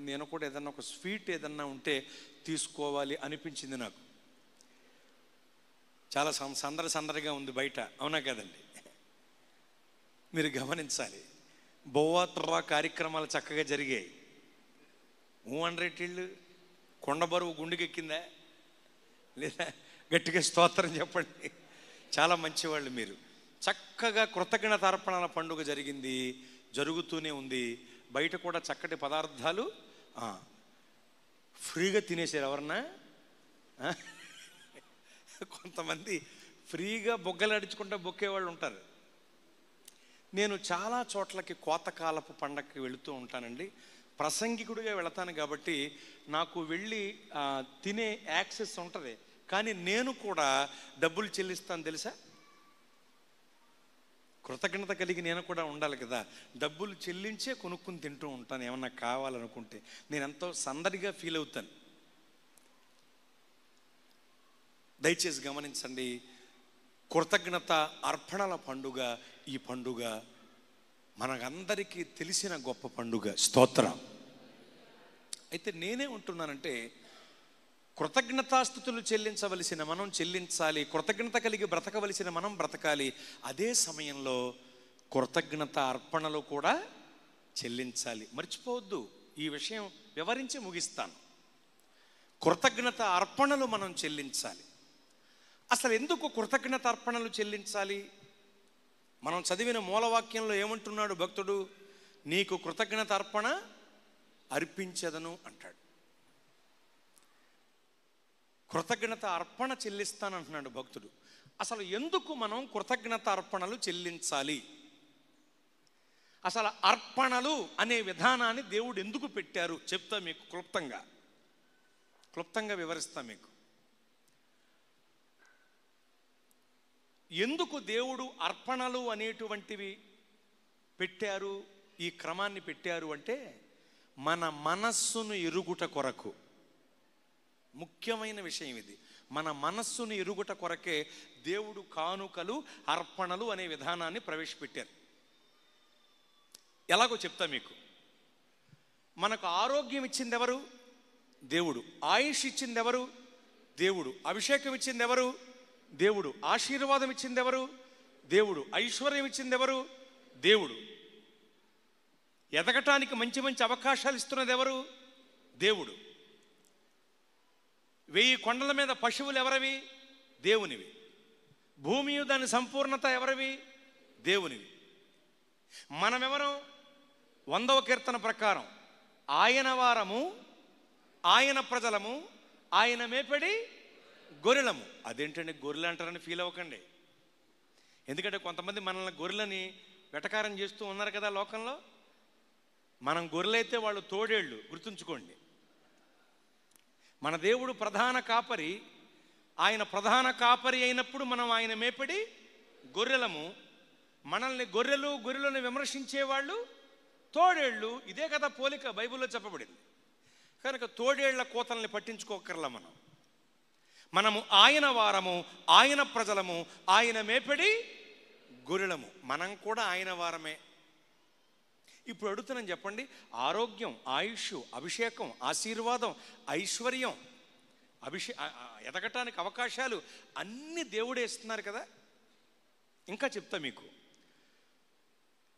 Speaker 1: నేను కూడా ఏదన్నా ఒక స్వీట్ ఏదన్నా ఉంటే తీసుకోవాలి అనిపించింది నాకు. చాలా సందడిగా ఉంది బయట, అవునా కదండి? మీరు గమనించాలి, బొవ్వాత్ర కార్యక్రమాలు చక్కగా జరిగాయి. 100 ఇళ్ళు కొండ బరువు గుండెకెక్కిందా లేదా? గట్టిగా స్తోత్రం చెప్పండి. చాలా మంచివాళ్ళు మీరు. చక్కగా కృతజ్ఞత అర్పణల పండుగ జరిగింది, జరుగుతూనే ఉంది. బయట కూడా చక్కటి పదార్థాలు ఫ్రీగా తినేసారు. ఎవరన్నా కొంతమంది ఫ్రీగా బొగ్గలు అడుచుకుంటూ బొక్కేవాళ్ళు ఉంటారు. నేను చాలా చోట్లకి కోతకాలపు పండగకి వెళుతూ ఉంటానండి. ప్రసంగికుడిగా వెళతాను కాబట్టి నాకు వెళ్ళి తినే యాక్సెస్ ఉంటుంది. కానీ నేను కూడా డబ్బులు చెల్లిస్తాను, తెలుసా? కృతజ్ఞత కలిగి నేను కూడా ఉండాలి కదా. డబ్బులు చెల్లించే కొనుక్కుని తింటూ ఉంటాను ఏమన్నా కావాలనుకుంటే. నేను ఎంతో సందడిగా ఫీల్ అవుతాను. దయచేసి గమనించండి, కృతజ్ఞత అర్పణల పండుగ ఈ పండుగ మనకందరికీ తెలిసిన గొప్ప పండుగ. స్తోత్రం. అయితే నేనే ఉంటున్నానంటే, కృతజ్ఞతాస్తుతులు చెల్లించవలసిన మనం చెల్లించాలి, కృతజ్ఞత కలిగి బ్రతకవలసిన మనం బ్రతకాలి. అదే సమయంలో కృతజ్ఞత అర్పణలు కూడా చెల్లించాలి, మర్చిపోవద్దు. ఈ విషయం వివరించి ముగిస్తాను. కృతజ్ఞత అర్పణలు మనం చెల్లించాలి. అసలు ఎందుకు కృతజ్ఞత అర్పణలు చెల్లించాలి? మనం చదివిన మూలవాక్యంలో ఏమంటున్నాడు భక్తుడు? నీకు కృతజ్ఞత అర్పణ అర్పించదను అంటాడు. కృతజ్ఞత అర్పణ చెల్లిస్తానంటున్నాడు భక్తుడు. అసలు ఎందుకు మనం కృతజ్ఞత అర్పణలు చెల్లించాలి? అసలు అర్పణలు అనే విధానాన్ని దేవుడు ఎందుకు పెట్టారు చెప్తా మీకు. క్లుప్తంగా వివరిస్తా మీకు. ఎందుకు దేవుడు అర్పణలు అనేటువంటివి పెట్టారు, ఈ క్రమాన్ని పెట్టారు అంటే, మన మనస్సును ఎరుగుట కొరకు. ముఖ్యమైన విషయం ఇది. మన మనస్సును ఎరుగుట కొరకే దేవుడు కానుకలు, అర్పణలు అనే విధానాన్ని ప్రవేశపెట్టారు. ఎలాగో చెప్తా మీకు. మనకు ఆరోగ్యం ఇచ్చింది ఎవరు? దేవుడు. ఆయుష్ ఇచ్చింది ఎవరు? దేవుడు. అభిషేకం ఇచ్చింది ఎవరు? దేవుడు. ఆశీర్వాదం ఇచ్చింది ఎవరు? దేవుడు. ఐశ్వర్యం ఇచ్చింది ఎవరు? దేవుడు. ఎదగటానికి మంచి మంచి అవకాశాలు ఇస్తున్నది ఎవరు? దేవుడు. 1000 కొండల మీద పశువులు ఎవరివి? దేవునివి. భూమి దాని సంపూర్ణత ఎవరివి? దేవునివి. మనమెవరం? 100వ కీర్తన ప్రకారం ఆయన వారము, ఆయన ప్రజలము, ఆయన మేపడి గొర్రెలము. అదేంటండి గొర్రెలు అంటారని ఫీల్ అవ్వకండి. ఎందుకంటే కొంతమంది మనల్ని గొర్రెలని వెటకారం చేస్తూ ఉన్నారు కదా లోకంలో. మనం గొర్రెలైతే వాళ్ళు తోడేళ్ళు, గుర్తుంచుకోండి. మన దేవుడు ప్రధాన కాపరి, ఆయన ప్రధాన కాపరి అయినప్పుడు మనం ఆయన మేపడి గొర్రెలము. మనల్ని గొర్రెలను విమర్శించేవాళ్ళు తోడేళ్ళు. ఇదే కదా పోలిక బైబిల్లో చెప్పబడింది. కనుక తోడేళ్ల కోతల్ని పట్టించుకోకర్లా మనము ఆయన వారము, ఆయన ప్రజలము, ఆయన మేపడి గొర్రెలము. మనం కూడా ఆయన వారమే. ఇప్పుడు అడుగుతున్నాను చెప్పండి, ఆరోగ్యం, ఆయుష్, అభిషేకం, ఆశీర్వాదం, ఐశ్వర్యం, ఎదగటానికి అవకాశాలు అన్నీ దేవుడే ఇస్తున్నారు కదా. ఇంకా చెప్తా మీకు.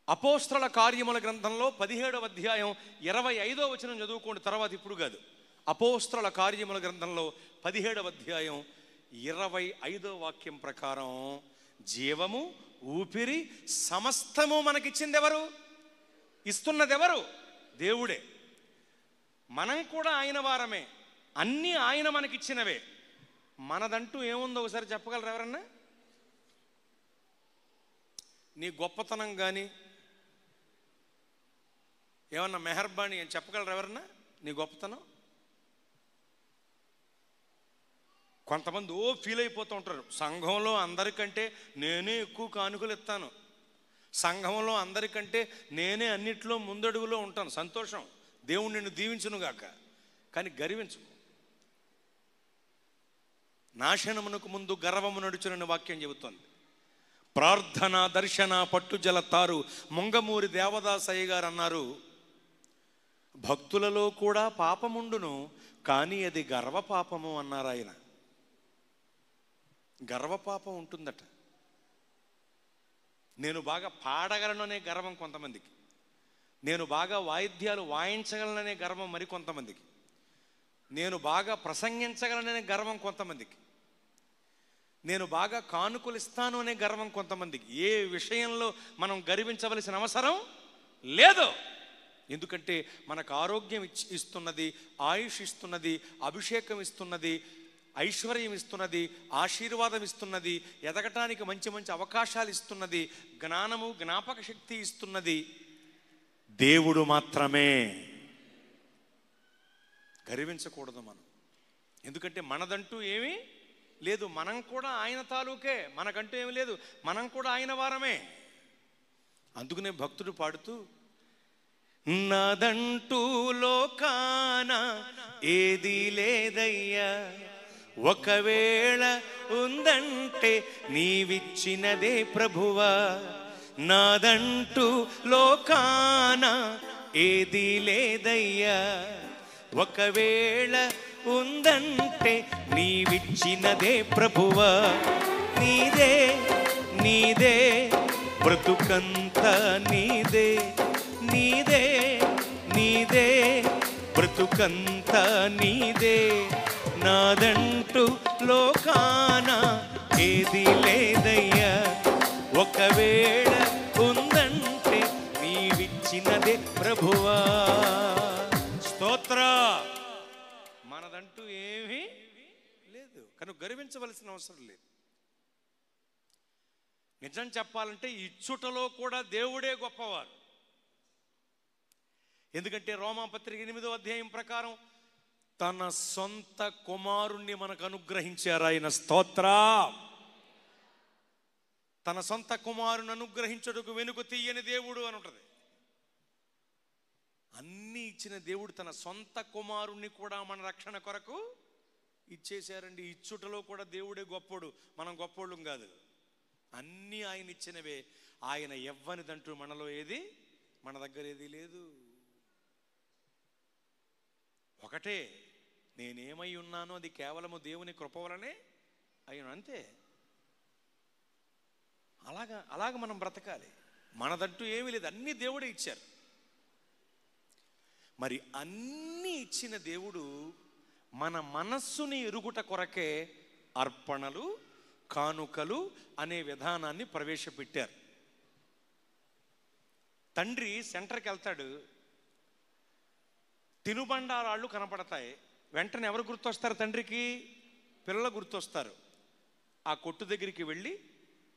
Speaker 1: అపోస్తల కార్యముల గ్రంథంలో 17వ అధ్యాయం 25వ వచనం చదువుకోండి, తర్వాత ఇప్పుడు కాదు. అపోస్తల కార్యముల గ్రంథంలో 17వ అధ్యాయం 25వ వాక్యం ప్రకారం జీవము, ఊపిరి, సమస్తము మనకిచ్చింది ఎవరు? ఇస్తున్నది ఎవరు? దేవుడే. మనం కూడా ఆయన వారమే. అన్నీ ఆయన మనకిచ్చినవే. మనదంటూ ఏముందో ఒకసారి చెప్పగలరు ఎవరన్నా? నీ గొప్పతనం కానీ ఏమన్నా మెహర్బానీ అని చెప్పగలరు ఎవరన్నా నీ గొప్పతనం? కొంతమంది ఫీల్ అయిపోతూ ఉంటారు, సంఘంలో అందరికంటే నేనే ఎక్కువ కానుకలు ఇస్తాను, సంఘంలో అందరికంటే నేనే అన్నిట్లో ముందడుగులో ఉంటాను. సంతోషం, దేవుడు నిన్ను దీవించునుగాక. కానీ గర్వించు. నాశనమునకు ముందు గర్వము నడుచునని వాక్యం చెబుతోంది. ప్రార్థన, దర్శన, పట్టుజల తారు ముంగమూరి దేవదాసయ్య గారు అన్నారు, భక్తులలో కూడా పాపముండును కానీ అది గర్వపాపము అన్నారు ఆయన. గర్వపాపం ఉంటుందట. నేను బాగా పాడగలననే గర్వం కొంతమందికి, నేను బాగా వాయిద్యాలు వాయించగలననే గర్వం మరికొంతమందికి, నేను బాగా ప్రసంగించగలననే గర్వం కొంతమందికి, నేను బాగా కానుకలు ఇస్తాను అనే గర్వం కొంతమందికి. ఏ విషయంలో మనం గర్వించవలసిన అవసరం లేదు. ఎందుకంటే మనకు ఆరోగ్యం ఇస్తున్నది, ఆయుష్ ఇస్తున్నది, అభిషేకం ఇస్తున్నది, ఐశ్వర్యం ఇస్తున్నది, ఆశీర్వాదం ఇస్తున్నది, ఎదగటానికి మంచి మంచి అవకాశాలు ఇస్తున్నది, జ్ఞానము, జ్ఞాపక శక్తి ఇస్తున్నది దేవుడు మాత్రమే. గర్వించకూడదు మనం. ఎందుకంటే మనదంటూ ఏమీ లేదు. మనం కూడా ఆయన తాలూకే. మనకంటూ ఏమి లేదు, మనం కూడా ఆయన వారమే. అందుకనే భక్తుడు పాడుతూ, నాదంటూ లోకాన ఏది లేదయ్యా, ఒకవేళ ఉందంటే నీవిచ్చినదే ప్రభువా. నాదంటూ లోకాన ఏది లేదయ్యా, ఒకవేళ ఉందంటే నీవిచ్చినదే ప్రభువా. నీదే నీదే బ్రతుకంతా నీదే, నీదే నీదే బ్రతుకంతా నీదే. నాదంటూ లోకాన ఏది లేదయ్యా, ఒకవేళ ఉందంటే నీవిచ్చినదే ప్రభువా. స్తోత్ర. మనదంటూ ఏమీ లేదు కనుక గర్వించవలసిన అవసరం లేదు. నిజం చెప్పాలంటే ఇచ్చుటలో కూడా దేవుడే గొప్పవారు. ఎందుకంటే రోమాపత్రిక 8వ అధ్యాయం ప్రకారం తన సొంత కుమారుణ్ణి మనకు అనుగ్రహించారు ఆయన. స్తోత్ర. తన సొంత కుమారుని అనుగ్రహించుటకు వెనుక తీయని దేవుడు అని ఉంటుంది. అన్నీ ఇచ్చిన దేవుడు తన సొంత కుమారుణ్ణి కూడా మన రక్షణ కొరకు ఇచ్చేశారండి. ఇచ్చుటలో కూడా దేవుడే గొప్పోడు, మనం గొప్పోళ్ళం కాదు. అన్నీ ఆయన ఇచ్చినవే. ఆయన ఎవ్వనిదంటూ మనలో ఏది, మన దగ్గర ఏది లేదు. ఒకటే, నేనేమై ఉన్నానో అది కేవలము దేవుని కృప వలనే అయిన, అంతే. అలాగ మనం బ్రతకాలి. మనదంటూ ఏమీ లేదు, అన్నీ దేవుడే ఇచ్చారు. మరి అన్నీ ఇచ్చిన దేవుడు మన మనస్సుని ఎరుగుట కొరకే అర్పణలు, కానుకలు అనే విధానాన్ని ప్రవేశపెట్టారు. తండ్రి సెంటర్కి వెళ్తాడు, తినుబండారాళ్ళు కనపడతాయి. వెంటనే ఎవరు గుర్తొస్తారు తండ్రికి? పిల్లలు గుర్తొస్తారు. ఆ కొట్టు దగ్గరికి వెళ్ళి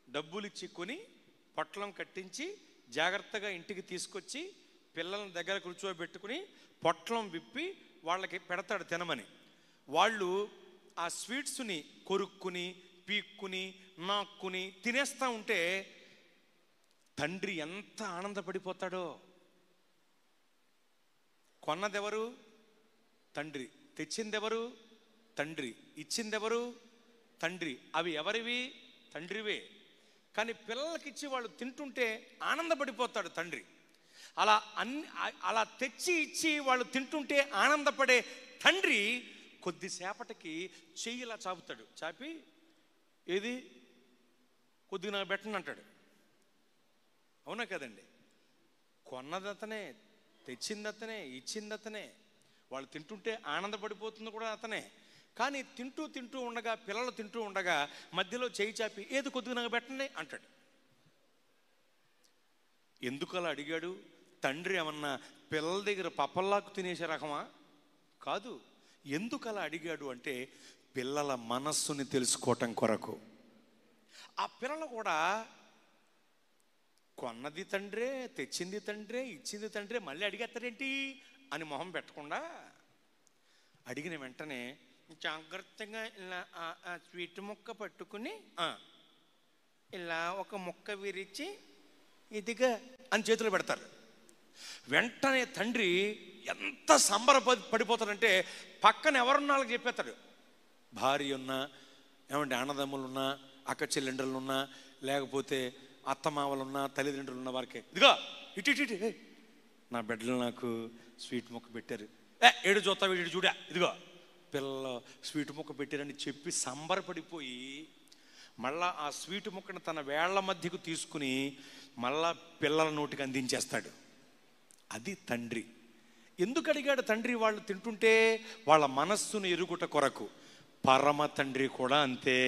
Speaker 1: డబ్బులు ఇచ్చి కొని పొట్లం కట్టించి జాగ్రత్తగా ఇంటికి తీసుకొచ్చి పిల్లలను దగ్గర కూర్చోబెట్టుకుని పొట్లం విప్పి వాళ్ళకి పెడతాడు తినమని. వాళ్ళు ఆ స్వీట్స్ని కొరుక్కుని పీక్కుని నాక్కుని తినేస్తూ ఉంటే తండ్రి ఎంత ఆనందపడిపోతాడో. కొన్నదెవరు? తండ్రి. తెచ్చిందెవరు? తండ్రి. ఇచ్చిందెవరు? తండ్రి. అవి ఎవరివి? తండ్రివే. కానీ పిల్లలకిచ్చి వాళ్ళు తింటుంటే ఆనందపడిపోతాడు తండ్రి. అలా తెచ్చి ఇచ్చి వాళ్ళు తింటుంటే ఆనందపడే తండ్రి కొద్దిసేపటికి చెయ్యి ఇలా చాపుతాడు. చాపి ఏది కొద్దిగా నాకు పెట్టండి అంటాడు. అవునా కదండి? కొన్నదతనే, తెచ్చిందతనే, ఇచ్చిందతనే, వాళ్ళు తింటుంటే ఆనందపడిపోతుంది కూడా అతనే. కానీ తింటూ ఉండగా, పిల్లలు తింటూ ఉండగా మధ్యలో చేయి చాపి ఏది కొద్దిగా నాకు పెట్టండి అంటాడు. ఎందుకు అలా అడిగాడు? తండ్రి ఏమన్నా పిల్లల దగ్గర పప్పల్లాకు తినేసే రకమా? కాదు. ఎందుకు అలా అడిగాడు అంటే పిల్లల మనస్సుని తెలుసుకోవటం కొరకు. ఆ పిల్లలు కూడా కొన్నది తండ్రే, తెచ్చింది తండ్రే, ఇచ్చింది తండ్రే, మళ్ళీ అడిగేస్తారేంటి అని మొహం పెట్టకుండా అడిగిన వెంటనే జాగ్రత్తగా ఇలా ఆ స్వీట్ ముక్క పట్టుకుని ఇలా ఒక ముక్క విరిచి ఇదిగా అని చేతులు పెడతారు. వెంటనే తండ్రి ఎంత సంబరపడిపోతాడంటే పక్కన ఎవరున్నా వాళ్ళకి చెప్పేస్తాడు. భార్య ఉన్నా, ఏమంటే అన్నదమ్ములున్నా, అక్క చెల్లెండ్రులున్నా, లేకపోతే అత్తమామలున్నా, తల్లిదండ్రులున్న వారికి ఇదిగో ఇటు నా బిడ్డలు నాకు స్వీట్ ముక్క పెట్టారు, ఏడు చూస్తా వీడు చూడా, ఇదిగో పిల్లలు స్వీట్ ముక్క పెట్టారని చెప్పి సంబరపడిపోయి మళ్ళా ఆ స్వీట్ ముక్కను తన వేళ్ల మధ్యకు తీసుకుని మళ్ళా పిల్లల నోటికి అందించేస్తాడు. అది తండ్రి. ఎందుకు అడిగాడు తండ్రి వాళ్ళు తింటుంటే? వాళ్ళ మనస్సును ఎరుగుట కొరకు. పరమ తండ్రి కూడా అంతే.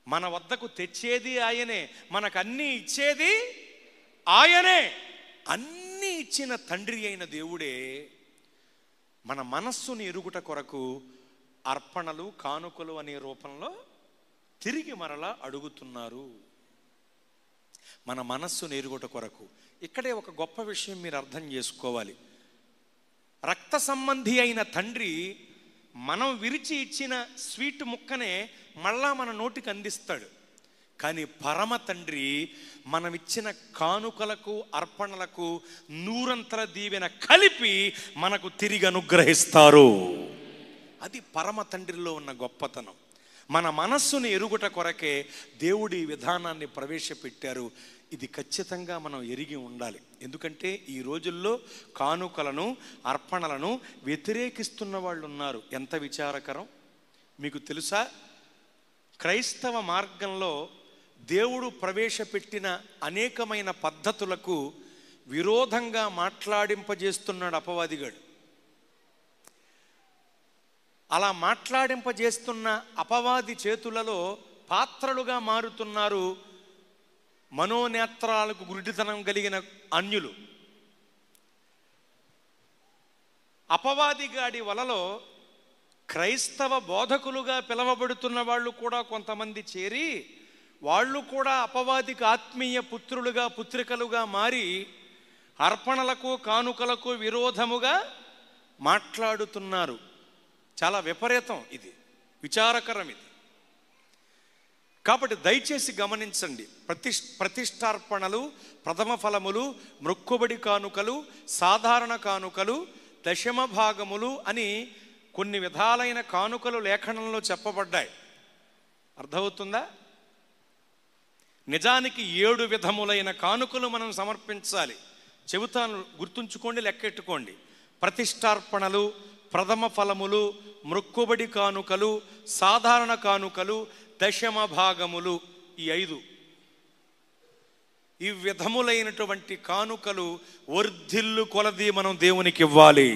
Speaker 1: మన వద్దకు తెచ్చేది ఆయనే, మనకు అన్నీ ఇచ్చేది ఆయనే. అన్నీ ఇచ్చిన తండ్రి అయిన దేవుడే మన మనస్సును ఎరుగుట కొరకు అర్పణలు, కానుకలు అనే రూపంలో తిరిగి మరలా అడుగుతున్నారు. మన మనస్సును ఎరుగుట కొరకు. ఇక్కడే ఒక గొప్ప విషయం మీరు అర్థం చేసుకోవాలి. రక్త సంబంధి అయిన తండ్రి మనం విరిచి ఇచ్చిన స్వీట్ ముక్కనే మళ్ళా మన నోటికి అందిస్తాడు. కానీ పరమ తండ్రి మనం ఇచ్చిన కానుకలకు, అర్పణలకు నూరంతల దీవెన కలిపి మనకు తిరిగి అనుగ్రహిస్తారు. అది పరమ తండ్రిలో ఉన్న గొప్పతనం. మన మనస్సును ఎరుగుట కొరకే దేవుడి విధానాన్ని ప్రవేశపెట్టారు. ఇది ఖచ్చితంగా మనం ఎరిగి ఉండాలి. ఎందుకంటే ఈ రోజుల్లో కానుకలను, అర్పణలను వ్యతిరేకిస్తున్న వాళ్ళు ఉన్నారు. ఎంత విచారకరం మీకు తెలుసా? క్రైస్తవ మార్గంలో దేవుడు ప్రవేశపెట్టిన అనేకమైన పద్ధతులకు విరోధంగా మాట్లాడింపజేస్తున్నాడు అపవాదిగాడు. అలా మాట్లాడింపజేస్తున్న అపవాది చేతులలో పాత్రలుగా మారుతున్నారు మనోనేత్రాలకు గురిడితనం కలిగిన అన్యులు. అపవాదిగాడి వలలో క్రైస్తవ బోధకులుగా పిలవబడుతున్న వాళ్ళు కూడా కొంతమంది చేరి వాళ్ళు కూడా అపవాదికి ఆత్మీయ పుత్రులుగా, పుత్రికలుగా మారి అర్పణలకు, కానుకలకు విరోధముగా మాట్లాడుతున్నారు. చాలా విపరీతం ఇది, విచారకరం ఇది. కాబట్టి దయచేసి గమనించండి. ప్రతిష్టార్పణలు, ప్రథమ ఫలములు, మొక్కుబడి కానుకలు, సాధారణ కానుకలు, దశమ భాగములు అని కొన్ని విధాలైన కానుకలు లేఖనంలో చెప్పబడ్డాయి. అర్థమవుతుందా? నిజానికి 7 విధములైన కానుకలు మనం సమర్పించాలి. చెబుతాను, గుర్తుంచుకోండి, లెక్కెట్టుకోండి. ప్రతిష్టార్పణలు, ప్రథమ ఫలములు, మొక్కుబడి కానుకలు, సాధారణ కానుకలు, దశమ భాగములు. ఈ 5 ఈ విధములైనటువంటి కానుకలు వర్ధిల్లు కొలది మనం దేవునికి ఇవ్వాలి.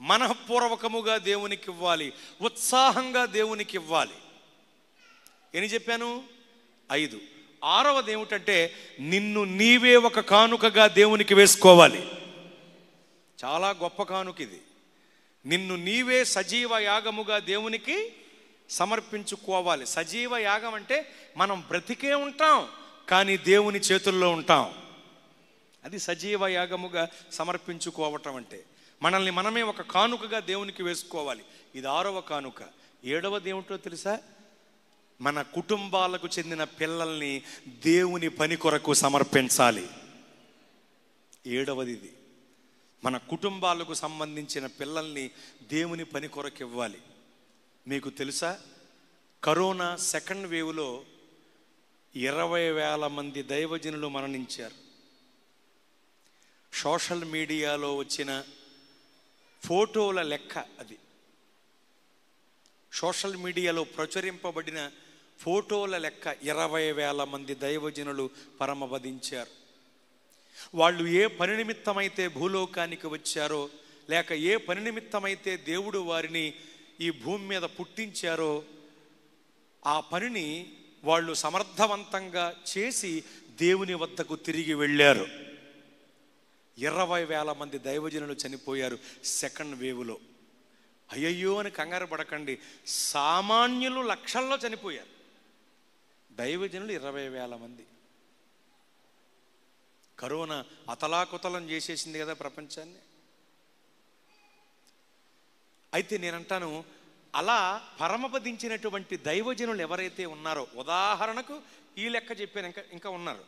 Speaker 1: మనఃపూర్వకముగా దేవునికి ఇవ్వాలి, ఉత్సాహంగా దేవునికి ఇవ్వాలి. ఏని చెప్పాను? 5. 6వది ఏమిటంటే నిన్ను నీవే ఒక కానుకగా దేవునికి వేసుకోవాలి. చాలా గొప్ప కానుక ఇది. నిన్ను నీవే సజీవ యాగముగా దేవునికి సమర్పించుకోవాలి. సజీవ యాగం అంటే మనం బ్రతికే ఉంటాం కానీ దేవుని చేతుల్లో ఉంటాం. అది సజీవ యాగముగా సమర్పించుకోవటం అంటే. మనల్ని మనమే ఒక కానుకగా దేవునికి వేసుకోవాలి. ఇది 6వ కానుక. 7వది ఏమిటో తెలుసా? మన కుటుంబాలకు చెందిన పిల్లల్ని దేవుని పని కొరకు సమర్పించాలి. 7వది ఇది. మన కుటుంబాలకు సంబంధించిన పిల్లల్ని దేవుని పని కొరకు ఇవ్వాలి. మీకు తెలుసా, కరోనా సెకండ్ వేవ్లో 20,000 మంది దైవజనులు మరణించారు. సోషల్ మీడియాలో వచ్చిన ఫోటోల లెక్క అది. సోషల్ మీడియాలో ప్రచురింపబడిన ఫోటోల లెక్క 20,000 మంది దైవజనులు పరమపదించారు. వాళ్ళు ఏ పని నిమిత్తమైతే భూలోకానికి వచ్చారో, లేక ఏ పని నిమిత్తమైతే దేవుడు వారిని ఈ భూమి మీద పుట్టించారో, ఆ పనిని వాళ్ళు సమర్థవంతంగా చేసి దేవుని వద్దకు తిరిగి వెళ్ళారు. 20,000 మంది దైవజనులు చనిపోయారు సెకండ్ వేవ్లో. అయ్యయ్యో అని కంగారు పడకండి, సామాన్యులు లక్షల్లో చనిపోయారు, దైవజనులు 20,000 మంది. కరోనా అతలాకుతలం చేసేసింది కదా ప్రపంచాన్ని. అయితే నేనంటాను, అలా పరమపదించినటువంటి దైవజనులు ఎవరైతే ఉన్నారో, ఉదాహరణకు ఈ లెక్క చెప్పాను, ఇంకా ఉన్నారు.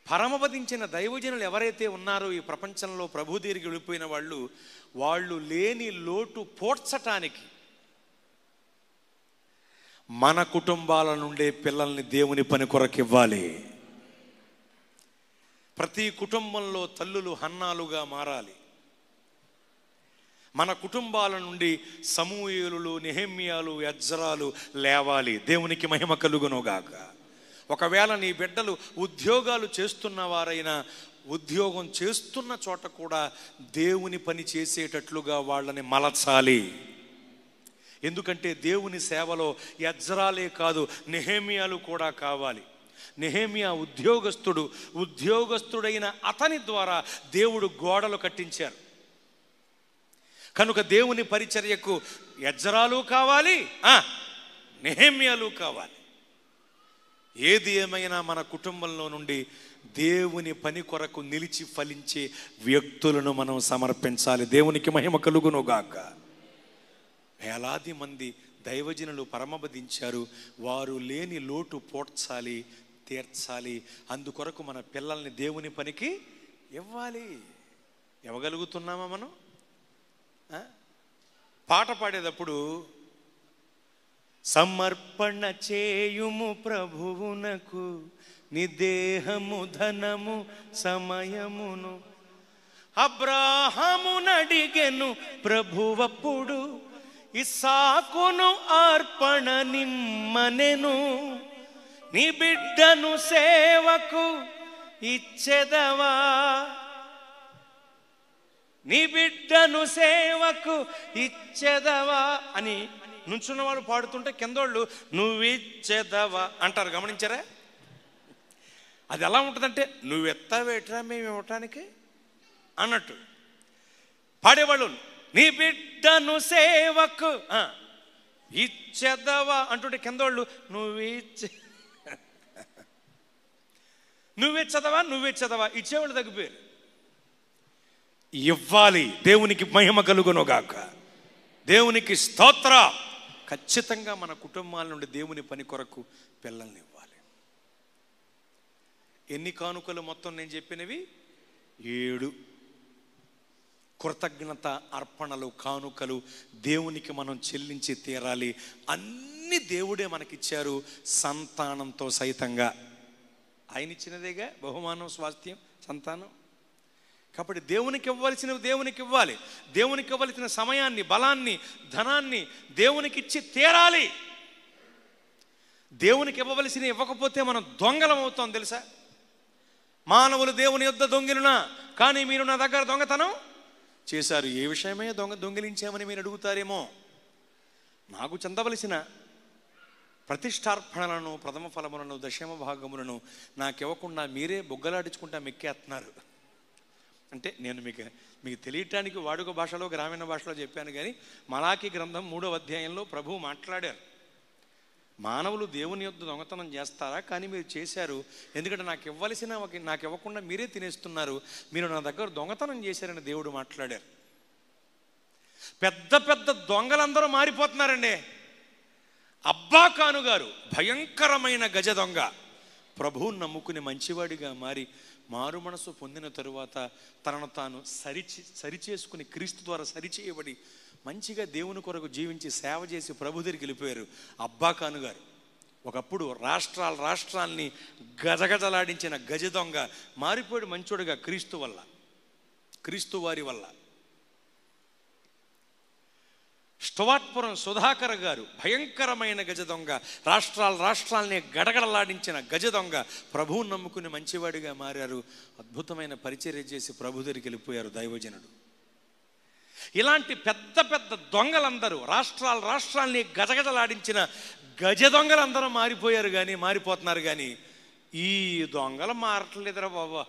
Speaker 1: పరమపదించిన దైవజనులు ఎవరైతే ఉన్నారో ఈ ప్రపంచంలో ప్రభు దగ్గరికి వెళ్ళిపోయిన వాళ్ళు లేని లోటు పోడ్చటానికి మన కుటుంబాల నుండే పిల్లల్ని దేవుని పని కొరకు ఇవ్వాలి. ప్రతి కుటుంబంలో తల్లులు హన్నాలుగా మారాలి. మన కుటుంబాల నుండి సమూయేలులు, నెహెమ్యాలు, ఎజ్రాలు లేవాలి. దేవునికి మహిమ కలుగునుగాక. ఒకవేళ నీ బిడ్డలు ఉద్యోగాలు చేస్తున్న వారైనా, ఉద్యోగం చేస్తున్న చోట కూడా దేవుని పని చేసేటట్లుగా వాళ్ళని మలచాలి. ఎందుకంటే దేవుని సేవలో ఎజ్రాలే కాదు, నెహెమ్యాలు కూడా కావాలి. నెహెమ్యా ఉద్యోగస్తుడైన అతని ద్వారా దేవుడు గోడలు కట్టించారు. కనుక దేవుని పరిచర్యకు ఎజ్రాలు కావాలి, నెహెమ్యాలు కావాలి. ఏది ఏమైనా మన కుటుంబంలో నుండి దేవుని పని కొరకు నిలిచి ఫలించే వ్యక్తులను మనం సమర్పించాలి. దేవునికి మహిమ కలుగునుగాక. వేలాది మంది దైవజనులు పరమపదించారు. వారు లేని లోటు పోడ్చాలి, తీర్చాలి. అందుకొరకు మన పిల్లల్ని దేవుని పనికి ఇవ్వాలి. ఇవ్వగలుగుతున్నామా మనం? పాట పాడేటప్పుడు సమర్పణ చేయుము ప్రభువునకు నీ దేహము, ధనము, సమయమును. అబ్రాహామునడిగెను ప్రభువప్పుడు, ఇస్సాకును అర్పణ నిమ్మనెను. నీ బిడ్డను సేవకు ఇచ్చెదవా, నీ బిడ్డను సేవకు ఇచ్చెదవా అని నుంచున్న వాళ్ళు పాడుతుంటే కిందోళ్ళు నువ్విచ్చెదవా అంటారు. గమనించారా? అది ఎలా ఉంటుందంటే, నువ్వెత్తవేట్రా మేము ఇవ్వటానికి అన్నట్టు. పాడేవాళ్ళు నీ బిడ్డను సేవకు ఇచ్చెదవా అంటుంటే కిందోళ్ళు నువ్విచ్చెదవా ఇచ్చేవాళ్ళు తగ్గిపోయారు. ఇవ్వాలి. దేవునికి మహిమ కలుగునుగాక. దేవునికి స్తోత్ర. ఖచ్చితంగా మన కుటుంబాల నుండి దేవుని పని కొరకు పిల్లల్ని ఇవ్వాలి. ఎన్ని కానుకలు మొత్తం నేను చెప్పినవి? 7 కృతజ్ఞత అర్పణలు, కానుకలు దేవునికి మనం చెల్లించి తీరాలి. అన్ని దేవుడే మనకిచ్చారు, సంతానంతో సైతంగా. ఆయన ఇచ్చినదేగా బహుమానం, స్వాస్థ్యం, సంతానం. కాబట్టి దేవునికి ఇవ్వాల్సినవి దేవునికి ఇవ్వాలి. దేవునికి ఇవ్వాల్సిన సమయాన్ని, బలాన్ని, ధనాన్ని దేవునికి ఇచ్చి తీరాలి. దేవునికి ఇవ్వవలసిన ఇవ్వకపోతే మనం దొంగలం అవుతాం తెలుసా? మానవులు దేవుని యొద్ద దొంగిలునా, కానీ మీరు నా దగ్గర దొంగతనం చేశారు. ఏ విషయమే దొంగిలించామని మీరు అడుగుతారేమో. నాకు చెందవలసిన ప్రతిష్టార్పణలను, ప్రథమ ఫలములను, దశమ భాగములను నాకివ్వకుండా మీరే బొగ్గలాడించుకుంటా మెక్కేస్తున్నారు. అంటే నేను మీకు తెలియటానికి వాడుక భాషలో, గ్రామీణ భాషలో చెప్పాను. కానీ మలాకీ గ్రంథం 3వ అధ్యాయంలో ప్రభువు మాట్లాడారు. మానవులు దేవుని యొద్ద దొంగతనం చేస్తారా? కానీ మీరు చేశారు. ఎందుకంటే నాకు ఇవ్వకుండా మీరే తినేస్తున్నారు. మీరు నా దగ్గర దొంగతనం చేశారని దేవుడు మాట్లాడారు. పెద్ద పెద్ద దొంగలందరూ మారిపోతున్నారండి. అబ్బా ఖాను గారు భయంకరమైన గజ దొంగ ప్రభువుని నమ్ముకుని మంచివాడిగా మారి మారు మనసు పొందిన తరువాత తనను తాను సరిచేసుకుని క్రీస్తు ద్వారా సరిచేయబడి మంచిగా దేవుని కొరకు జీవించి సేవ చేసి ప్రభు దగ్గరికి వెళ్ళిపోయారు అబ్బా ఖాను గారు. ఒకప్పుడు రాష్ట్రాల్ని గజగజలాడించిన గజ దొంగ మారిపోయాడు మంచోడుగా క్రీస్తు వారి వల్ల. స్టువర్ట్పురం సుధాకర్ గారు భయంకరమైన గజ దొంగ, రాష్ట్రాల్ని గడగడలాడించిన గజ దొంగ ప్రభువుని నమ్ముకుని మంచివాడిగా మారారు. అద్భుతమైన పరిచర్య చేసి ప్రభు దగ్గరికి వెళ్ళిపోయారు దైవజనుడు. ఇలాంటి పెద్ద పెద్ద దొంగలందరూ రాష్ట్రాల్ని గజగజలాడించిన గజ దొంగలందరూ మారిపోతున్నారు కానీ ఈ దొంగలు మారట్లేదురా బాబా.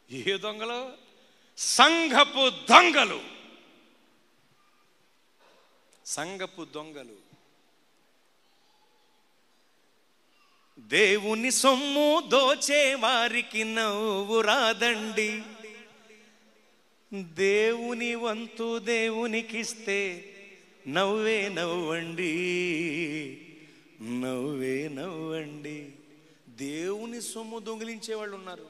Speaker 1: ఏ దొంగలు? సంఘపు దొంగలు. దేవుని సొమ్ము దోచే వారికి నవ్వు రాదండి, దేవుని వంతు దేవునికిస్తే నవ్వండి. దేవుని సొమ్ము దొంగిలించే వాళ్ళు ఉన్నారు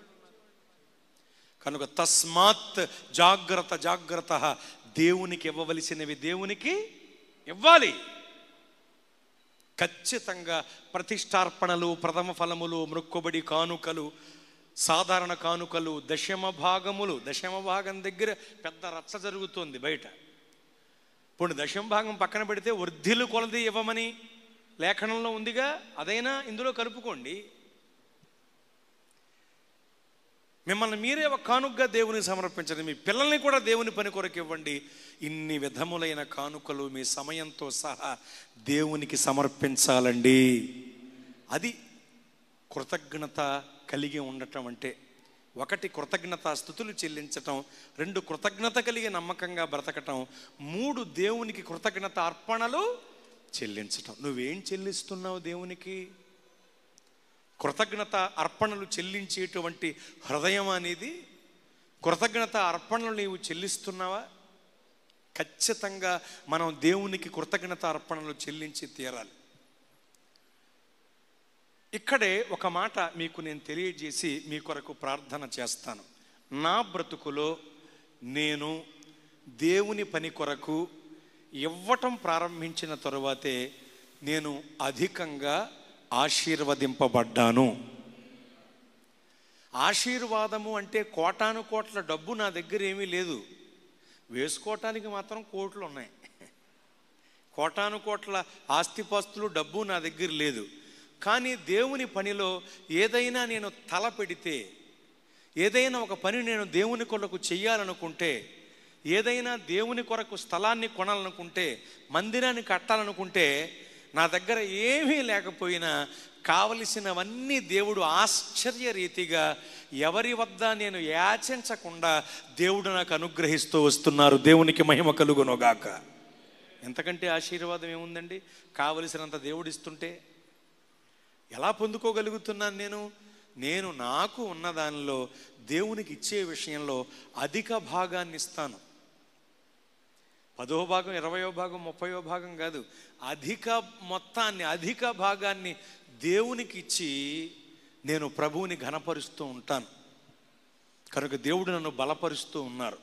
Speaker 1: కనుక తస్మాత్ జాగ్రత్త. దేవునికి ఇవ్వవలసినవి దేవునికి ఇవ్వాలి. ఖచ్చితంగా ప్రతిష్టార్పణలు, ప్రథమ ఫలములు, మొక్కుబడి కానుకలు, సాధారణ కానుకలు, దశమ భాగం దగ్గర పెద్ద రచ్చ జరుగుతోంది బయట. ఇప్పుడు దశమ భాగం పక్కన పెడితే వృద్ధిలు కొలది ఇవ్వమని లేఖనంలో ఉందిగా, అదైనా ఇందులో కలుపుకోండి. మిమ్మల్ని మీరే ఒక కానుకగా దేవునికి సమర్పించండి, మీ పిల్లల్ని కూడా దేవుని పని కొరకు ఇవ్వండి. ఇన్ని విధములైన కానుకలు మీ సమయంతో సహా దేవునికి సమర్పించాలండి. అది కృతజ్ఞత కలిగి ఉండటం అంటే. 1 కృతజ్ఞతాస్తుతులు చెల్లించటం, 2 కృతజ్ఞత కలిగి నమ్మకంగా బ్రతకటం, 3 దేవునికి కృతజ్ఞత అర్పణలు చెల్లించటం. నువ్వేం చెల్లిస్తున్నావు దేవునికి? కృతజ్ఞత అర్పణలు చెల్లించేటువంటి హృదయం అనేది, కృతజ్ఞత అర్పణలు నీవు చెల్లిస్తున్నావా? ఖచ్చితంగా మనం దేవునికి కృతజ్ఞత అర్పణలు చెల్లించి తీరాలి. ఇక్కడే ఒక మాట మీకు నేను తెలియజేసి మీ కొరకు ప్రార్థన చేస్తాను. నా బ్రతుకులో నేను దేవుని పని కొరకు ఇవ్వటం ప్రారంభించిన తరువాతే నేను అధికంగా ఆశీర్వదింపబడ్డాను. ఆశీర్వాదము అంటే కోటాను కోట్ల డబ్బు నా దగ్గర ఏమీ లేదు, వేసుకోవటానికి మాత్రం కోట్లు ఉన్నాయి. కోటాను కోట్ల ఆస్తిపాస్తులు, డబ్బు నా దగ్గర లేదు. కానీ దేవుని పనిలో ఏదైనా నేను తల పెడితే, ఏదైనా ఒక పని నేను దేవుని కొరకు చెయ్యాలనుకుంటే, ఏదైనా దేవుని కొరకు స్థలాన్ని కొనాలనుకుంటే, మందిరాన్ని కట్టాలనుకుంటే, నా దగ్గర ఏమీ లేకపోయినా కావలసినవన్నీ దేవుడు ఆశ్చర్య రీతిగా ఎవరి వద్ద నేను యాచించకుండా దేవుడు నాకు అనుగ్రహిస్తూ వస్తున్నారు. దేవునికి మహిమ కలుగునుగాక. ఎంతకంటే ఆశీర్వాదం ఏముందండి? కావలసినంత దేవుడిస్తుంటే ఎలా పొందుకోగలుగుతున్నాను? నేను నాకు ఉన్న దానిలో దేవునికి ఇచ్చే విషయంలో అధిక భాగాన్ని ఇస్తాను. 10వ భాగం, 20వ భాగం, 30వ భాగం కాదు, అధిక మొత్తాన్ని, అధిక భాగాన్ని దేవునికి ఇచ్చి నేను ప్రభువుని ఘనపరుస్తూ ఉంటాను. కనుక దేవుడు నన్ను బలపరుస్తూ ఉన్నారు.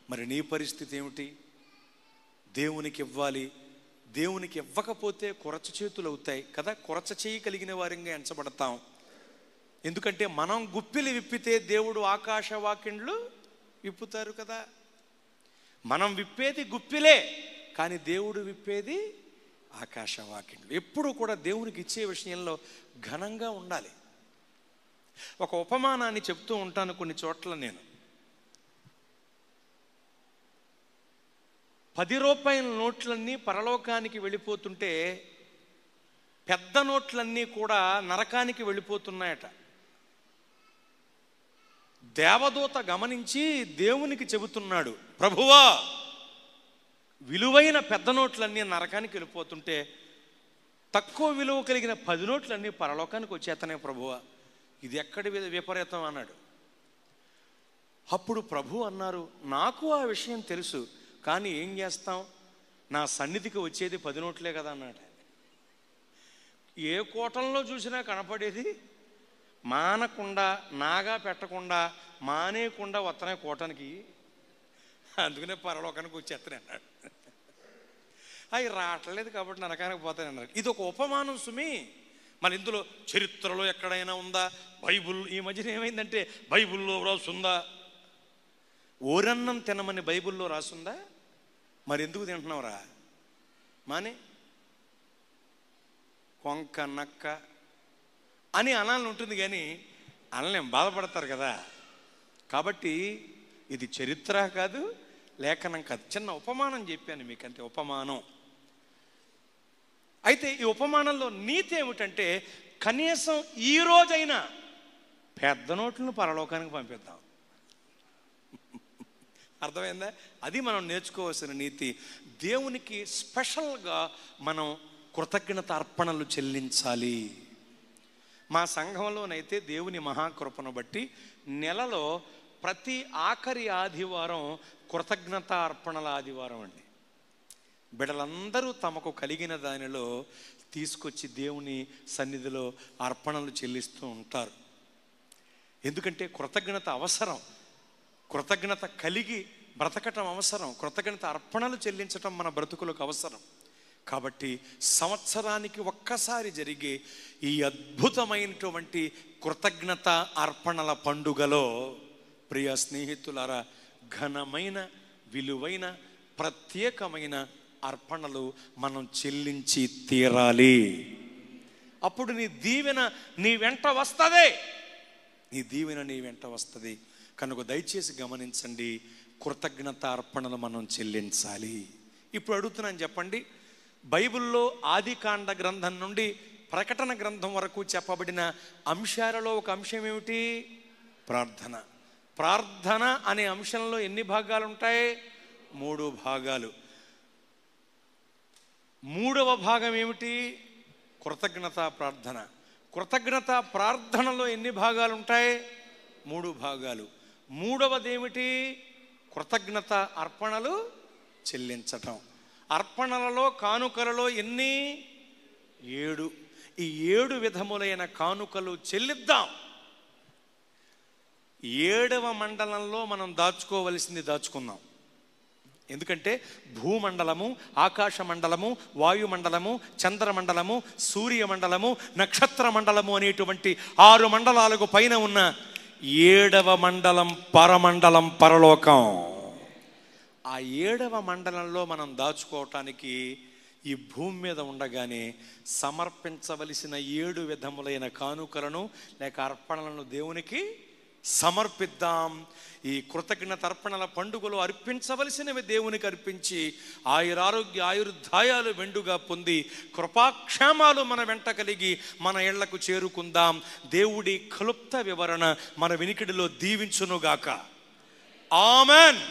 Speaker 1: మరి నీ పరిస్థితి ఏమిటి? దేవునికి ఇవ్వాలి. దేవునికి ఇవ్వకపోతే కొరచ చేతులు అవుతాయి కదా. కొరచ చేయి కలిగిన వారిగా ఎంచబడతాం. ఎందుకంటే మనం గుప్పిలు విప్పితే దేవుడు ఆకాశ వాకిండ్లు విప్పుతారు కదా. మనం విప్పేది గుప్పిలే, కానీ దేవుడు విప్పేది ఆకాశ వాకిండ్లు. ఎప్పుడు కూడా దేవునికి ఇచ్చే విషయంలో ఘనంగా ఉండాలి. ఒక ఉపమానాన్ని చెప్తూ ఉంటాను కొన్ని చోట్ల. నేను 10 రూపాయల నోట్లన్నీ పరలోకానికి వెళ్ళిపోతుంటే పెద్ద నోట్లన్నీ కూడా నరకానికి వెళ్ళిపోతున్నాయట. దేవదూత గమనించి దేవునికి చెబుతున్నాడు, ప్రభువా, విలువైన పెద్ద నోట్లన్నీ నరకానికి వెళ్ళిపోతుంటే తక్కువ విలువ కలిగిన 10 నోట్లన్నీ పరలోకానికి వచ్చేతనే ప్రభువా, ఇది ఎక్కడి విపరీతం అన్నాడు. అప్పుడు ప్రభు అన్నారు, నాకు ఆ విషయం తెలుసు, కానీ ఏం చేస్తాం, నా సన్నిధికి వచ్చేది 10 నోట్లే కదా అన్నాడు. ఏ కూటంలో చూసినా కనపడేది మానకుండా, నాగా పెట్టకుండా, మానేయకుండా వస్తున్నాయి కూటానికి, అందుకనే పరలోకానికి వచ్చేస్తాను అన్నాడు. అవి రావట్లేదు కాబట్టి నరకానికి పోతాను అన్నారు. ఇది ఒక ఉపమానం సుమి. మరి ఇందులో చరిత్రలో ఎక్కడైనా ఉందా? బైబుల్ ఈ మధ్యన ఏమైందంటే బైబుల్లో రాసుందా? ఓరన్నం తినమని బైబుల్లో రాసుందా? మరి ఎందుకు తింటున్నావురా? మానే కొంక నక్క అని అనాలని ఉంటుంది, కానీ అనలేం, బాధపడతారు కదా. కాబట్టి ఇది చరిత్ర కాదు, లేఖనం కాదు, చిన్న ఉపమానం చెప్పాను మీకు, అంతే, ఉపమానం. అయితే ఈ ఉపమానంలో నీతి ఏమిటంటే, కనీసం ఈ రోజైనా పెద్ద నోట్లను పరలోకానికి పంపిద్దాం. అర్థమైందా? అది మనం నేర్చుకోవాల్సిన నీతి. దేవునికి స్పెషల్గా మనం కృతజ్ఞత అర్పణలు చెల్లించాలి. మా సంఘంలోనైతే దేవుని మహాకృపను బట్టి నెలలో ప్రతి ఆఖరి ఆదివారం కృతజ్ఞత అర్పణల ఆదివారం అండి. బిడ్డలందరూ తమకు కలిగిన దానిలో తీసుకొచ్చి దేవుని సన్నిధిలో అర్పణలు చెల్లిస్తూ ఉంటారు. ఎందుకంటే కృతజ్ఞత అవసరం, కృతజ్ఞత కలిగి బ్రతకటం అవసరం, కృతజ్ఞత అర్పణలు చెల్లించటం మన బ్రతుకులకు అవసరం. కాబట్టి సంవత్సరానికి ఒక్కసారి జరిగే ఈ అద్భుతమైనటువంటి కృతజ్ఞత అర్పణల పండుగలో ప్రియ స్నేహితులారా, ఘనమైన, విలువైన, ప్రత్యేకమైన అర్పణలు మనం చెల్లించి తీరాలి. అప్పుడు నీ దీవెన నీ వెంట వస్తుంది, నీ దీవెన నీ వెంట వస్తుంది. కనుక దయచేసి గమనించండి, కృతజ్ఞత అర్పణలు మనం చెల్లించాలి. ఇప్పుడు అడుగుతున్నాను, చెప్పండి, బైబిల్లో ఆదికాండ గ్రంథం నుండి ప్రకటన గ్రంథం వరకు చెప్పబడిన అంశాలలో ఒక అంశం ఏమిటి? ప్రార్థన. ప్రార్థన అనే అంశంలో ఎన్ని భాగాలు ఉంటాయి? 3 భాగాలు. 3వ భాగం ఏమిటి? కృతజ్ఞత ప్రార్థన. కృతజ్ఞత ప్రార్థనలో ఎన్ని భాగాలు ఉంటాయి? 3 భాగాలు. 3వది ఏమిటి? కృతజ్ఞత అర్పణలు చెల్లించటం. అర్పణలలో, కానుకలలో ఎన్ని? 7. ఈ 7 విధములైన కానుకలు చెల్లిద్దాం. 7వ మండలంలో మనం దాచుకోవలసింది దాచుకుందాం. ఎందుకంటే భూమండలము, ఆకాశ మండలము, వాయుమండలము, చంద్రమండలము, సూర్యమండలము, నక్షత్ర మండలము అనేటువంటి 6 మండలాలకు పైన ఉన్న 7వ మండలం పరమండలం, పరలోకం. ఆ 7వ మండలంలో మనం దాచుకోవటానికి ఈ భూమి మీద ఉండగానే సమర్పించవలసిన 7 విధములైన కానుకలను లేక అర్పణలను దేవునికి సమర్పిద్దాం. ఈ కృతజ్ఞత అర్పణల పండుగలో అర్పించవలసినవి దేవునికి అర్పించి ఆయురారోగ్య ఆయుర్దాయాలు మెండుగా పొంది కృపాక్షేమాలు మన వెంట కలిగి మన ఇళ్లకు చేరుకుందాం. దేవుడి క్లుప్త వివరణ మన వినికిడిలో దీవించునుగాక. ఆమెన్.